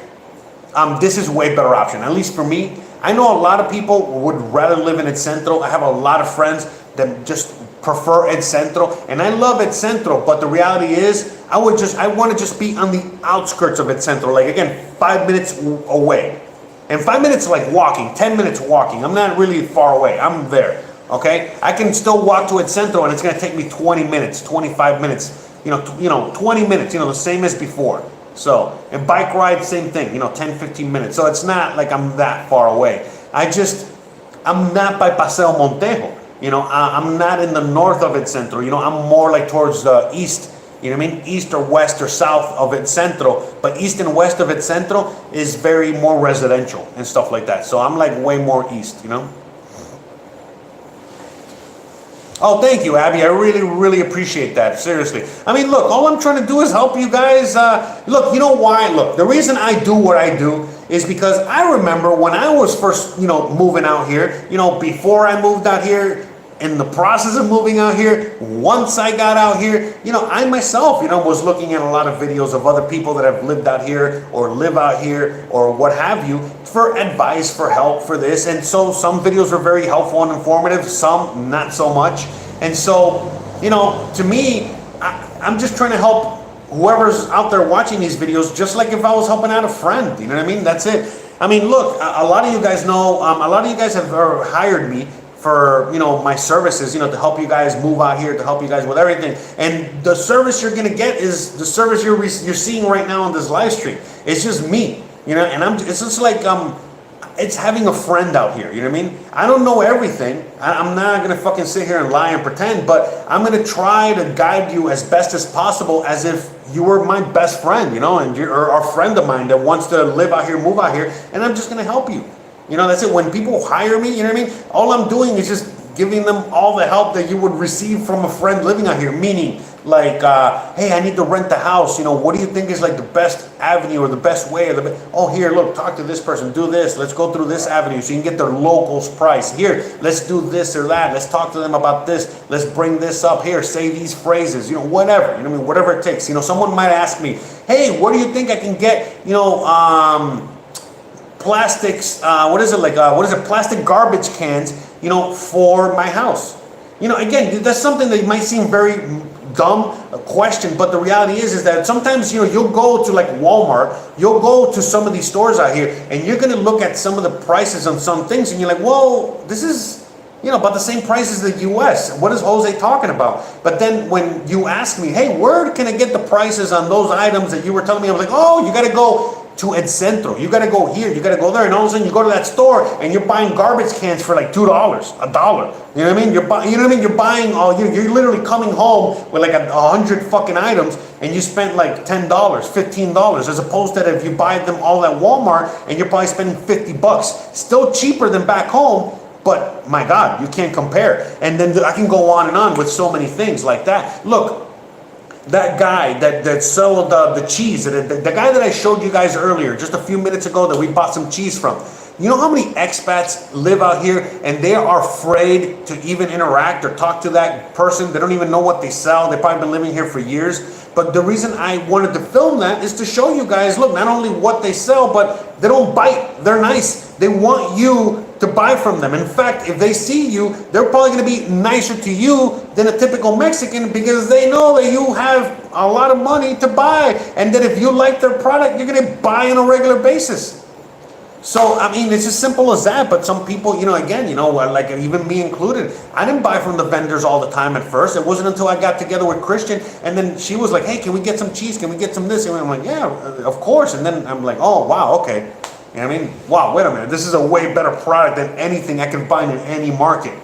B: This is a way better option, at least for me. I know a lot of people would rather live in El Centro. I have a lot of friends that just prefer El Centro, and I love El Centro, but the reality is I want to just be on the outskirts of El Centro, like again, 5 minutes away. And 5 minutes like walking, 10 minutes walking. I'm not really far away, I'm there, okay? I can still walk to El Centro and it's gonna take me 20 minutes, 25 minutes, you know, 20 minutes, you know, the same as before. So, and bike ride, same thing, you know, 10, 15 minutes. So it's not like I'm that far away. I'm not by Paseo Montejo. You know, I'm not in the north of El Centro. You know, I'm more like towards the east, you know what I mean? East or west or south of El Centro. But east and west of El Centro is very more residential and stuff like that. So I'm like way more east, you know? Oh, thank you, Abby. I really, really appreciate that. Seriously. I mean, look, all I'm trying to do is help you guys. Look, you know why? Look, the reason I do what I do is because I remember when I was first, you know, moving out here, you know, before I moved out here, in the process of moving out here, once I got out here, you know, I myself, you know, was looking at a lot of videos of other people that have lived out here or live out here or what have you for advice, for help, for this. And so some videos are very helpful and informative, some not so much. And so, you know, to me, I'm just trying to help whoever's out there watching these videos, just like if I was helping out a friend, you know what I mean? That's it. I mean, look, a lot of you guys know, a lot of you guys have hired me for, you know, my services, you know, to help you guys move out here, to help you guys with everything. And the service you're gonna get is the service you're seeing right now on this live stream. It's just me, you know, and it's just like, it's having a friend out here, you know what I mean? I don't know everything. I'm not gonna fucking sit here and lie and pretend, but I'm gonna try to guide you as best as possible as if you were my best friend, you know, and you're a friend of mine that wants to live out here, move out here, and I'm just gonna help you. You know, that's it. When people hire me, you know what I mean? All I'm doing is just giving them all the help that you would receive from a friend living out here. Meaning, like, hey, I need to rent the house. You know, what do you think is like the best avenue or the best way? Or oh, here, look, talk to this person, do this. Let's go through this avenue so you can get their locals price. Here, let's do this or that. Let's talk to them about this. Let's bring this up here. Say these phrases. You know, whatever. You know what I mean? Whatever it takes. You know, someone might ask me, hey, where do you think I can get, you know, plastics, plastic garbage cans, you know, for my house? You know, again, that's something that might seem very dumb question, but the reality is that sometimes, you know, you'll go to like Walmart, you'll go to some of these stores out here, and you're gonna look at some of the prices on some things, and you're like, whoa, this is, you know, about the same price as the US. What is Jose talking about? But then when you ask me, hey, where can I get the prices on those items that you were telling me? I was like, oh, you gotta go to El Centro. You gotta go here, you gotta go there, and all of a sudden you go to that store and you're buying garbage cans for like $2, $1. You know what I mean? You're buying you're literally coming home with like 100 fucking items, and you spent like $10, $15, as opposed to if you buy them all at Walmart and you're probably spending $50. Still cheaper than back home, but my God, you can't compare. And then I can go on and on with so many things like that. Look, that guy that sold the cheese, the guy that I showed you guys earlier, just a few minutes ago, that we bought some cheese from. You know how many expats live out here and they are afraid to even interact or talk to that person? They don't even know what they sell. They've probably been living here for years. But the reason I wanted to film that is to show you guys, look, not only what they sell, but they don't bite. They're nice. They want you to buy from them. In fact, if they see you, they're probably going to be nicer to you than a typical Mexican, because they know that you have a lot of money to buy, and that if you like their product, you're going to buy on a regular basis. So, I mean, it's as simple as that. But some people, you know, again, you know, like even me included, I didn't buy from the vendors all the time at first. It wasn't until I got together with Christian, and then she was like, hey, can we get some cheese? Can we get some this? And I'm like, yeah, of course. And then I'm like, oh, wow, okay. You know what I mean? Wow, wait a minute. This is a way better product than anything I can find in any market.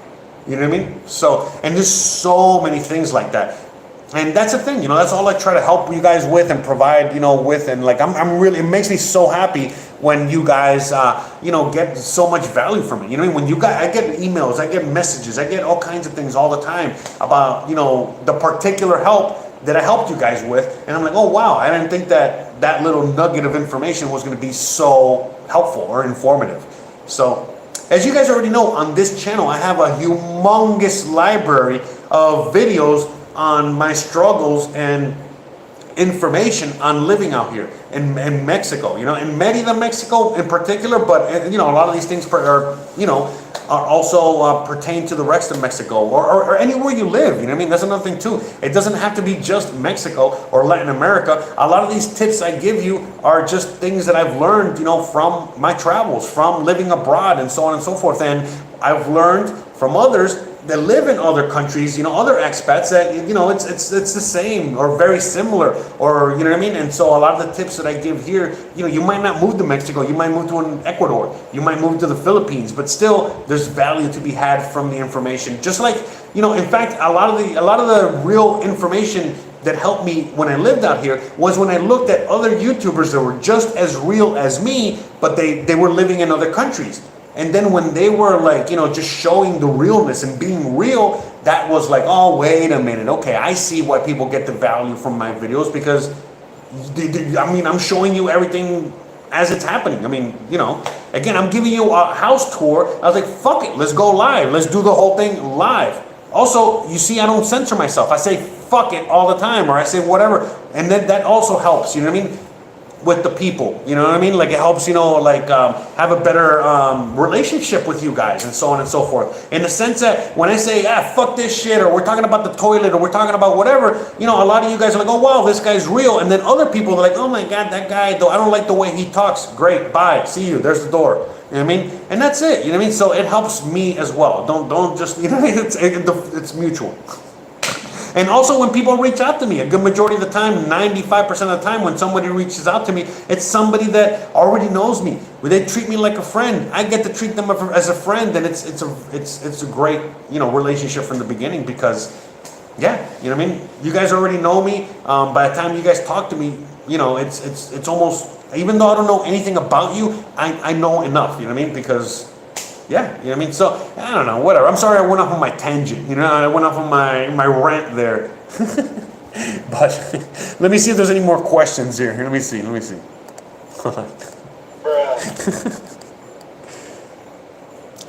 B: You know what I mean? So, and there's so many things like that. And that's the thing, you know, that's all I try to help you guys with and provide, you know, with. And like, I'm really, it makes me so happy when you guys, you know, get so much value from it. You know, when you guys, I get emails, I get messages, I get all kinds of things all the time about, you know, the particular help that I helped you guys with. And I'm like, oh, wow, I didn't think that little nugget of information was going to be so helpful or informative. So As you guys already know, on this channel, I have a humongous library of videos on my struggles and information on living out here in Mexico, in Merida, Mexico in particular, but a lot of these things are also pertain to the rest of Mexico or anywhere you live. That's another thing too. It doesn't have to be just Mexico or Latin America. A lot of these tips I give you are just things that I've learned, from my travels, from living abroad and so on and so forth. And I've learned from others that live in other countries, other expats that, it's the same or very similar, or, And so a lot of the tips that I give here, you might not move to Mexico, you might move to Ecuador, you might move to the Philippines, but still there's value to be had from the information. Just like, in fact, a lot of the real information that helped me when I lived out here was when I looked at other YouTubers that were just as real as me, but they were living in other countries. And then when they were just showing the realness and being real, that was like, oh, wait a minute. Okay, I see why people get the value from my videos, because, I'm showing you everything as it's happening. Again, I'm giving you a house tour. I was like, fuck it, let's go live. Let's do the whole thing live. Also, you see, I don't censor myself. I say fuck it all the time, or I say whatever. And then that also helps, with the people, like it helps, have a better relationship with you guys and so on and so forth. In the sense that when I say, fuck this shit, or we're talking about the toilet, or we're talking about whatever, a lot of you guys are like, oh wow, this guy's real. And then other people are like, oh my God, that guy, though, I don't like the way he talks. Great, bye, see you, there's the door. And that's it, So it helps me as well. Don't just, it's mutual. And also when people reach out to me, a good majority of the time, 95% of the time when somebody reaches out to me, it's somebody that already knows me. They treat me like a friend. I get to treat them as a friend, and it's a great, relationship from the beginning, because, you guys already know me. By the time you guys talk to me, it's almost, even though I don't know anything about you, I know enough, because... Yeah, So, I don't know, whatever. I'm sorry I went off on my tangent, I went off on my rant there. But let me see if there's any more questions here. Let me see.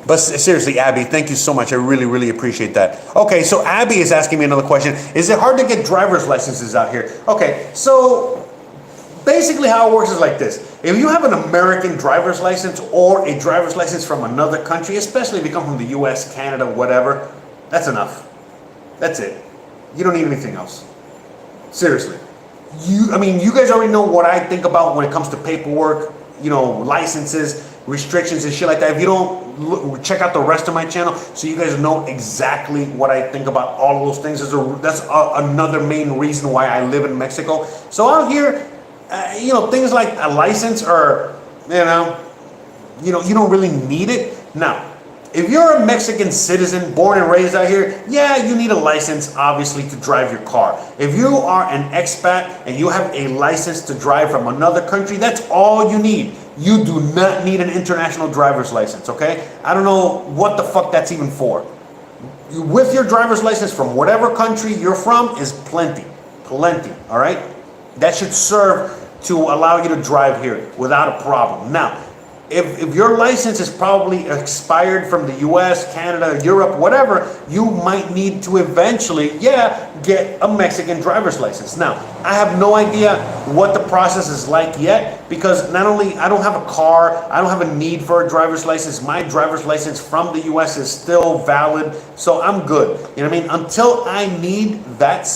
B: But seriously, Abby, thank you so much. I really, really appreciate that. Okay, so Abby is asking me another question. Is it hard to get driver's licenses out here? Okay, so... basically how it works is like this. If you have an American driver's license or a driver's license from another country, especially if you come from the US, Canada, whatever, that's enough. That's it. You don't need anything else. Seriously. You guys already know what I think about when it comes to paperwork, licenses, restrictions and shit like that. If you don't check out the rest of my channel so you guys know exactly what I think about all of those things, that's another main reason why I live in Mexico. So out here, things like a license or, you don't really need it. Now, if you're a Mexican citizen born and raised out here, yeah, you need a license, obviously, to drive your car. If you are an expat and you have a license to drive from another country, that's all you need. You do not need an international driver's license, okay? I don't know what the fuck that's even for. With your driver's license from whatever country you're from is plenty, all right? That should serve to allow you to drive here without a problem. Now, if your license is probably expired from the US, Canada, Europe, whatever, you might need to eventually, get a Mexican driver's license. Now, I have no idea what the process is like yet, because not only I don't have a car, I don't have a need for a driver's license. My driver's license from the US is still valid, so I'm good. Until I need that,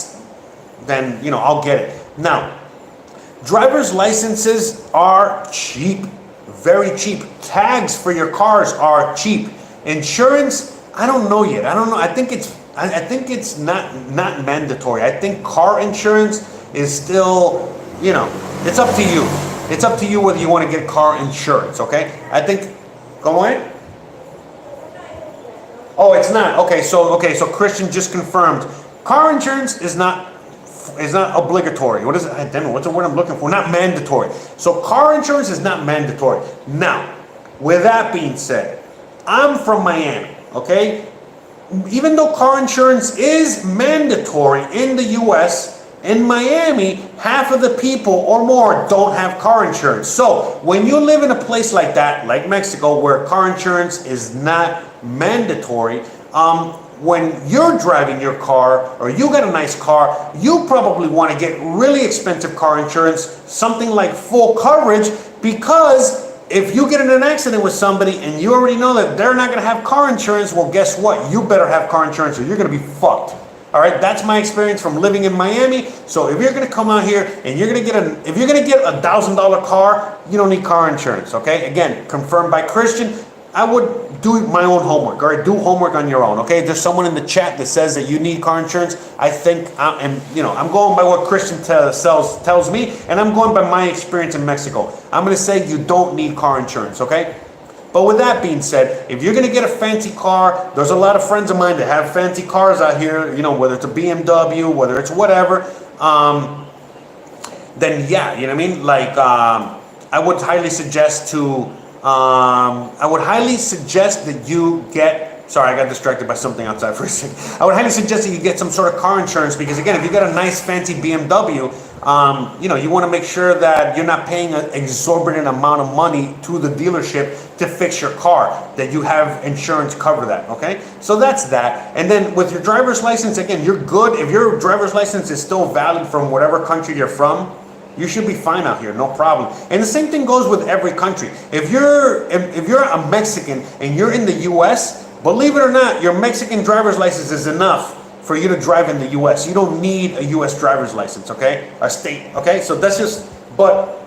B: then, I'll get it. Now, driver's licenses are cheap, very cheap. Tags for your cars are cheap. Insurance, I don't know yet. I don't know. I think it's not mandatory. I think car insurance is still, it's up to you. It's up to you whether you want to get car insurance, okay? I think, go on. Oh, it's not. Okay, so Christian just confirmed. Car insurance is not obligatory. What is it? Damn it, what's the word I'm looking for? Not mandatory. So car insurance is not mandatory. Now, with that being said, I'm from Miami, okay? Even though car insurance is mandatory in the US, In Miami, half of the people or more don't have car insurance. So when you live in a place like that, like Mexico, where car insurance is not mandatory, when you're driving your car or you got a nice car, you probably want to get really expensive car insurance, something like full coverage, because if you get in an accident with somebody and you already know that they're not going to have car insurance, well, guess what? You better have car insurance or you're going to be fucked. All right, that's my experience from living in Miami. So if you're going to come out here and you're going to get if you're going to get $1,000 car, you don't need car insurance. Okay, again, confirmed by Christian. I would do my own homework. All right, do homework on your own. Okay, if there's someone in the chat that says that you need car insurance, I think, I'm going by what Christian tells me, and I'm going by my experience in Mexico. I'm going to say you don't need car insurance. Okay. But with that being said, if you're going to get a fancy car, there's a lot of friends of mine that have fancy cars out here, whether it's a BMW, whether it's whatever, then yeah, you know what I mean? Like, I would highly suggest that you get, sorry, I got distracted by something outside for a second. I would highly suggest that you get some sort of car insurance, because again, if you got a nice fancy BMW, you want to make sure that you're not paying an exorbitant amount of money to the dealership to fix your car, that you have insurance cover that, okay? So that's that. And then with your driver's license, again, you're good. If your driver's license is still valid from whatever country you're from, you should be fine out here, no problem. And the same thing goes with every country. If you're a Mexican and you're in the US, believe it or not, your Mexican driver's license is enough for you to drive in the US. You don't need a US driver's license, okay? A state, okay? So that's just, but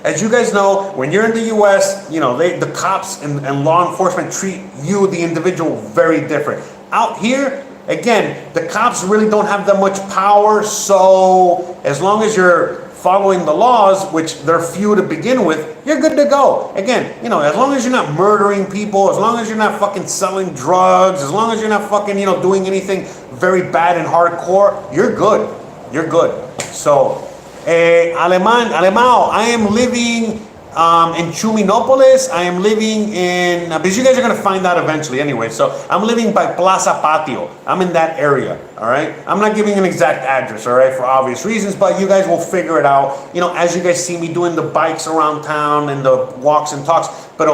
B: as you guys know, when you're in the US, the cops and law enforcement treat you, the individual, very different. Out here, again, the cops really don't have that much power, so as long as you're following the laws, which they're few to begin with, you're good to go. Again, as long as you're not murdering people, as long as you're not fucking selling drugs, as long as you're not fucking, doing anything very bad and hardcore, you're good. You're good. So, Alemão, I am living in Chuminopolis. I am living in, because you guys are going to find out eventually anyway. So I'm living by Plaza Patio. I'm in that area, all right? I'm not giving an exact address, all right, for obvious reasons, but you guys will figure it out, as you guys see me doing the bikes around town and the walks and talks. But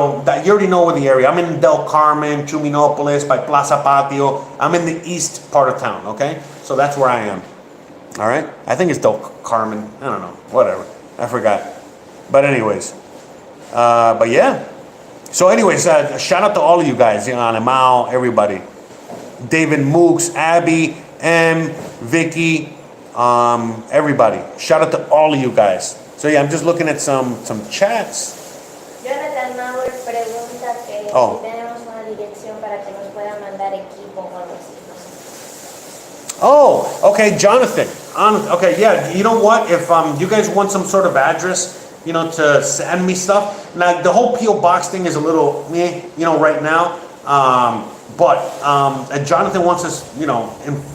B: you already know where the area. I'm in Del Carmen, Chuminopolis, by Plaza Patio. I'm in the east part of town, okay? So that's where I am, all right? I think it's Del Carmen. I don't know, whatever. I forgot. But anyways. But yeah. So anyways, shout out to all of you guys, Alemão, everybody. David Mooks, Abby, M, Vicky, everybody. Shout out to all of you guys. So yeah, I'm just looking at some chats.
D: Jonathan Mauer pregunta que
B: Oh.
D: si tenemos una dirección para que nos puedan mandar equipo o algo así.
B: Oh, okay, Jonathan. Okay, yeah, you know what? If you guys want some sort of address, to send me stuff. Now, the whole P.O. Box thing is a little meh, right now. But Jonathan wants us,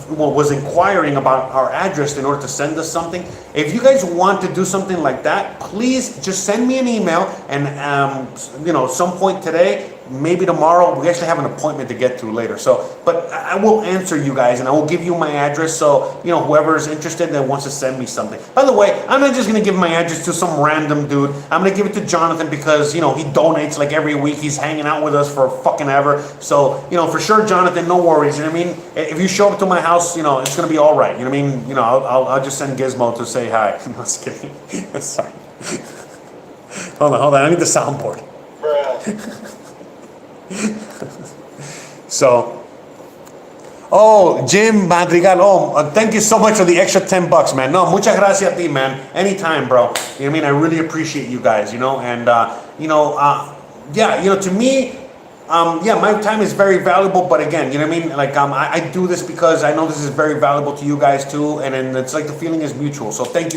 B: was inquiring about our address in order to send us something. If you guys want to do something like that, please just send me an email, and some point today, maybe tomorrow, we actually have an appointment to get to later. So, but I will answer you guys, and I will give you my address. So, whoever is interested that wants to send me something. By the way, I'm not just gonna give my address to some random dude. I'm gonna give it to Jonathan because he donates like every week. He's hanging out with us for fucking ever. So, for sure, Jonathan, no worries. You know what I mean? If you show up to my house, it's gonna be all right. You know what I mean? I'll just send Gizmo to say hi. I'm just kidding. Sorry. Hold on. I need the soundboard. So, Jim Madrigal, thank you so much for the extra $10, man. No, muchas gracias a ti, man. Anytime, bro. You know what I mean? I really appreciate you guys, and, to me, my time is very valuable, but again, you know what I mean? Like, I do this because I know this is very valuable to you guys too, and it's like the feeling is mutual. So thank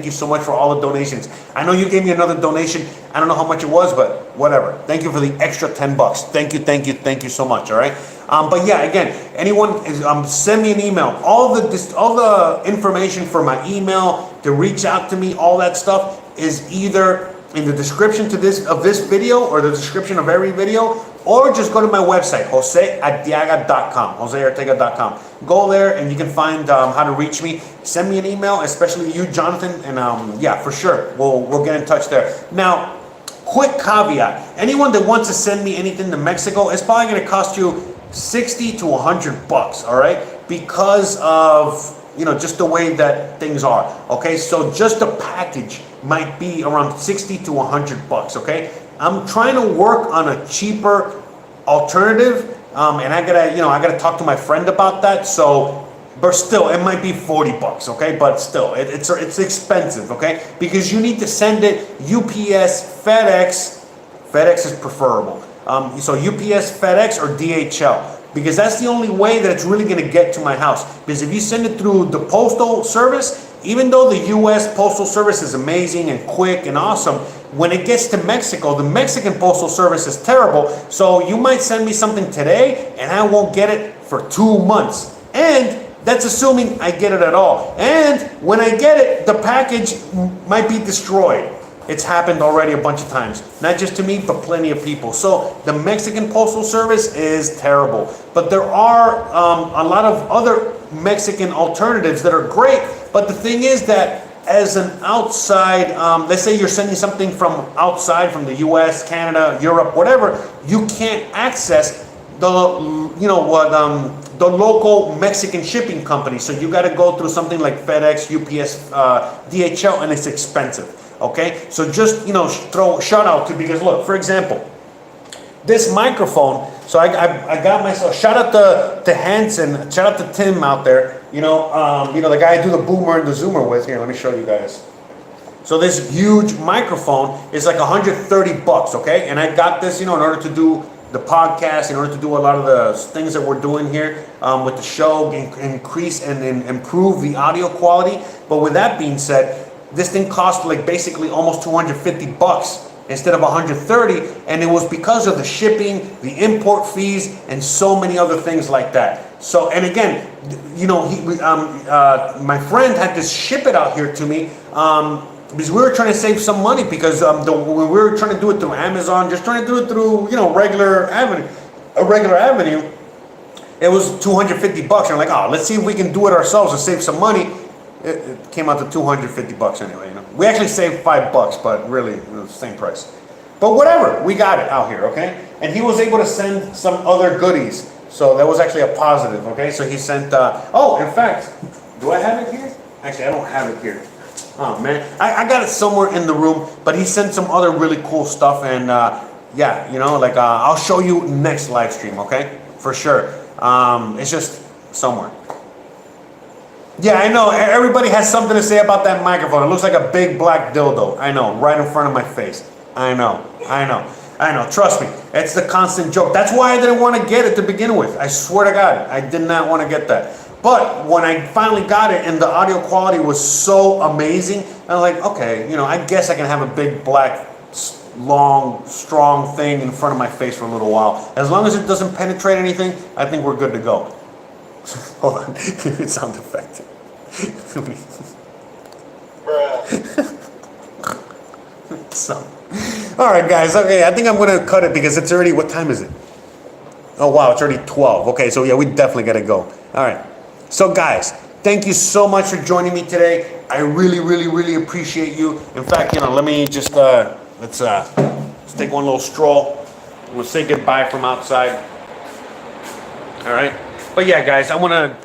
B: you so much for all the donations. I know you gave me another donation. I don't know how much it was, but whatever. Thank you for the extra $10. Thank you so much. All right. But yeah, again, anyone is send me an email. All the information for my email to reach out to me, all that stuff is either in the description of this video or the description of every video, or just go to my website, josearteaga.com, josearteaga.com. go there and you can find how to reach me. Send me an email, especially you, Jonathan, and yeah, for sure, we'll get in touch there. Now, quick caveat, anyone that wants to send me anything to Mexico, it's probably going to cost you 60 to 100 bucks, all right? Because of, you know, just the way that things are, okay? So just the package might be around 60 to 100 bucks, okay? I'm trying to work on a cheaper alternative, and I gotta talk to my friend about that. So, but still, it might be 40 bucks, okay? But still, it's expensive, okay? Because you need to send it UPS, FedEx. FedEx is preferable. So UPS, FedEx, or DHL. Because that's the only way that it's really going to get to my house. Because if you send it through the postal service, even though the US postal service is amazing and quick and awesome, when it gets to Mexico, the Mexican postal service is terrible. So you might send me something today and I won't get it for 2 months. And that's assuming I get it at all. And when I get it, the package might be destroyed. It's happened already a bunch of times. Not just to me, but plenty of people. So the Mexican Postal Service is terrible. But there are a lot of other Mexican alternatives that are great. But the thing is that as an outside, let's say you're sending something from outside, from the US, Canada, Europe, whatever, you can't access the, the local Mexican shipping company. So you got to go through something like FedEx, UPS, DHL, and it's expensive. Okay, so just, throw a shout out to, because look, for example, this microphone, so I got myself, shout out to Hanson, shout out to Tim out there, the guy I do the boomer and the zoomer with. Here, let me show you guys. So this huge microphone is like 130 bucks, okay? And I got this, in order to do the podcast, in order to do a lot of the things that we're doing here with the show, increase and improve the audio quality. But with that being said, this thing cost like basically almost 250 bucks instead of 130, and it was because of the shipping, the import fees, and so many other things like that. So, and again, my friend had to ship it out here to me because we were trying to save some money, because when we were trying to do it through Amazon, just trying to do it through regular avenue, it was 250 bucks. And I'm like, oh, let's see if we can do it ourselves and save some money. It came out to 250 bucks anyway. We actually saved $5, but really it was the same price. But whatever, we got it out here, okay? And he was able to send some other goodies, so that was actually a positive, okay? So he sent. In fact, do I have it here? Actually, I don't have it here. Oh man, I got it somewhere in the room. But he sent some other really cool stuff, and I'll show you next live stream, okay? For sure. It's just somewhere. Yeah, I know. Everybody has something to say about that microphone. It looks like a big black dildo. I know, right in front of my face. I know. Trust me, it's the constant joke. That's why I didn't want to get it to begin with. I swear to God, I did not want to get that. But when I finally got it and the audio quality was so amazing, I was like, okay, I guess I can have a big black, long, strong thing in front of my face for a little while. As long as it doesn't penetrate anything, I think we're good to go. Hold on, it's sound effect. So, all right, guys. Okay, I think I'm gonna cut it because it's already. What time is it? Oh wow, it's already 12. Okay, so yeah, we definitely gotta go. All right. So guys, thank you so much for joining me today. I really, really, really appreciate you. In fact, let me just let's take one little stroll. We'll say goodbye from outside. All right. But yeah, guys,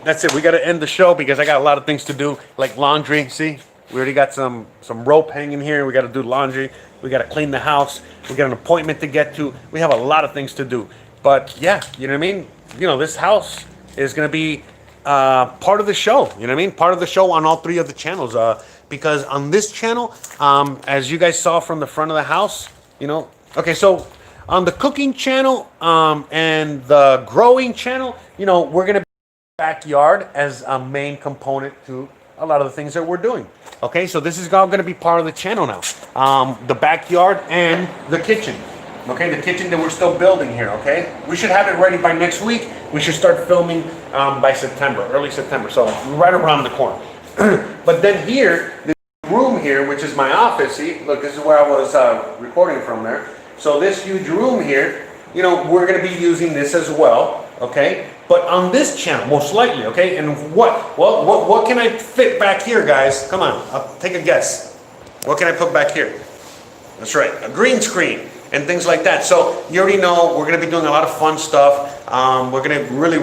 B: that's it. We got to end the show because I got a lot of things to do, like laundry. See, we already got some rope hanging here. We got to do laundry. We got to clean the house. We got an appointment to get to. We have a lot of things to do. But yeah, you know what I mean? This house is going to be part of the show. You know what I mean? Part of the show on all 3 of the channels. Because on this channel, as you guys saw from the front of the house, okay, so on the cooking channel and the growing channel, we're going to be backyard as a main component to a lot of the things that we're doing. Okay, so this is all going to be part of the channel now. The backyard and the kitchen. Okay, the kitchen that we're still building here, okay? We should have it ready by next week. We should start filming by September, early September, so right around the corner. But then here, the room here, which is my office, see, look, this is where I was recording from there. So this huge room here, we're going to be using this as well, okay?
A: But on this channel, most likely, okay? And what can I fit back here, guys? Come on, I'll take a guess. What can I put back here? That's right, a green screen and things like that. So you already know we're gonna be doing a lot of fun stuff. We're gonna really,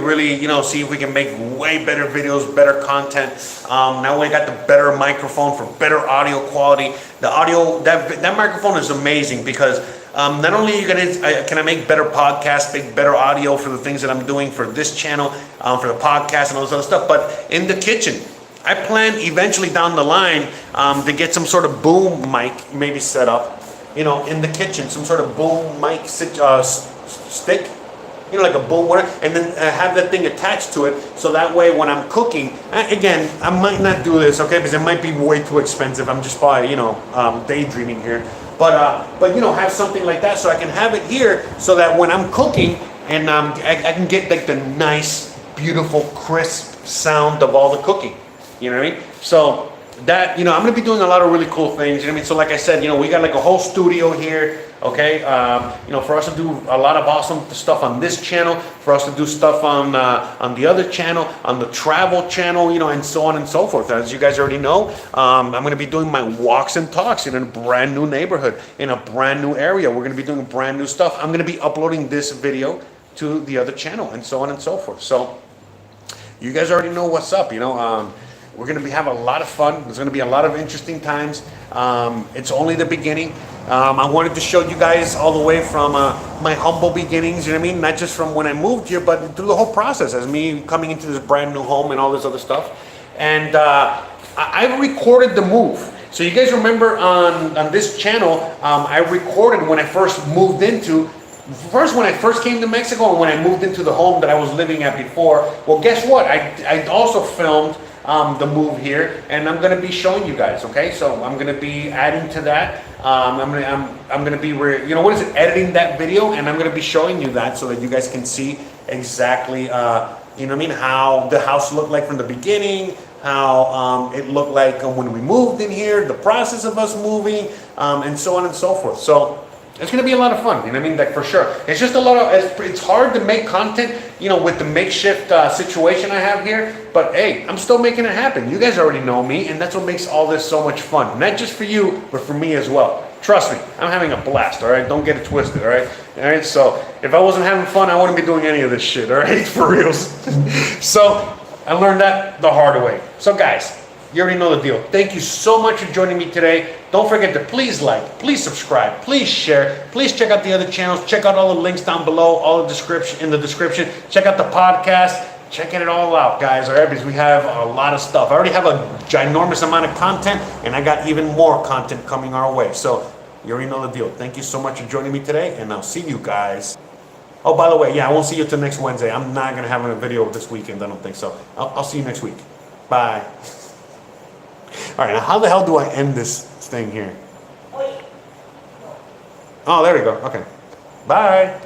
A: see if we can make way better videos, better content. Now we got the better microphone for better audio quality. The audio, that microphone is amazing because not only can I make better podcasts, make better audio for the things that I'm doing for this channel, for the podcast and all this other stuff, but in the kitchen, I plan eventually down the line to get some sort of boom mic maybe set up, in the kitchen, some sort of boom mic stick, like a boom one, and then have that thing attached to it, so that way when I'm cooking, again, I might not do this, okay, because it might be way too expensive. I'm just probably, daydreaming here, but have something like that so I can have it here, so that when I'm cooking and I can get like the nice, beautiful, crisp sound of all the cooking. You know what I mean? So that, I'm going to be doing a lot of really cool things. You know what I mean? So like I said, we got like a whole studio here, okay? For us to do a lot of awesome stuff on this channel, for us to do stuff on the other channel, on the travel channel, and so on and so forth. As you guys already know, I'm going to be doing my walks and talks in a brand new neighborhood, in a brand new area. We're going to be doing brand new stuff. I'm going to be uploading this video to the other channel and so on and so forth. So you guys already know what's up, we're going to have a lot of fun. There's going to be a lot of interesting times. It's only the beginning. I wanted to show you guys all the way from my humble beginnings, you know what I mean? Not just from when I moved here, but through the whole process as me coming into this brand new home and all this other stuff. And I recorded the move. So you guys remember on this channel, I recorded when I first moved into, when I first came to Mexico and when I moved into the home that I was living at before. Well, guess what? I also filmed the move here, and I'm going to be showing you guys. Okay, so I'm going to be adding to that. I'm going to be editing that video, and I'm going to be showing you that so that you guys can see exactly how the house looked like from the beginning, how it looked like when we moved in here, the process of us moving, and so on and so forth. So it's going to be a lot of fun, like for sure. It's just a lot of, it's hard to make content, with the makeshift situation I have here, but hey, I'm still making it happen. You guys already know me, and that's what makes all this so much fun. Not just for you, but for me as well. Trust me, I'm having a blast, all right? Don't get it twisted, all right? All right, so if I wasn't having fun, I wouldn't be doing any of this shit, all right? For reals. So I learned that the hard way. So guys, you already know the deal. Thank you so much for joining me today. Don't forget to please like, please subscribe, please share, please check out the other channels. Check out all the links down below, all the description in the description. Check out the podcast. Checking it all out, guys. All right, because we have a lot of stuff. I already have a ginormous amount of content, and I got even more content coming our way. So you already know the deal. Thank you so much for joining me today, and I'll see you guys. Oh, by the way, I won't see you till next Wednesday. I'm not gonna have a video this weekend. I don't think so. I'll see you next week. Bye. All right, now how the hell do I end this thing here? Oh, there we go. Okay. Bye.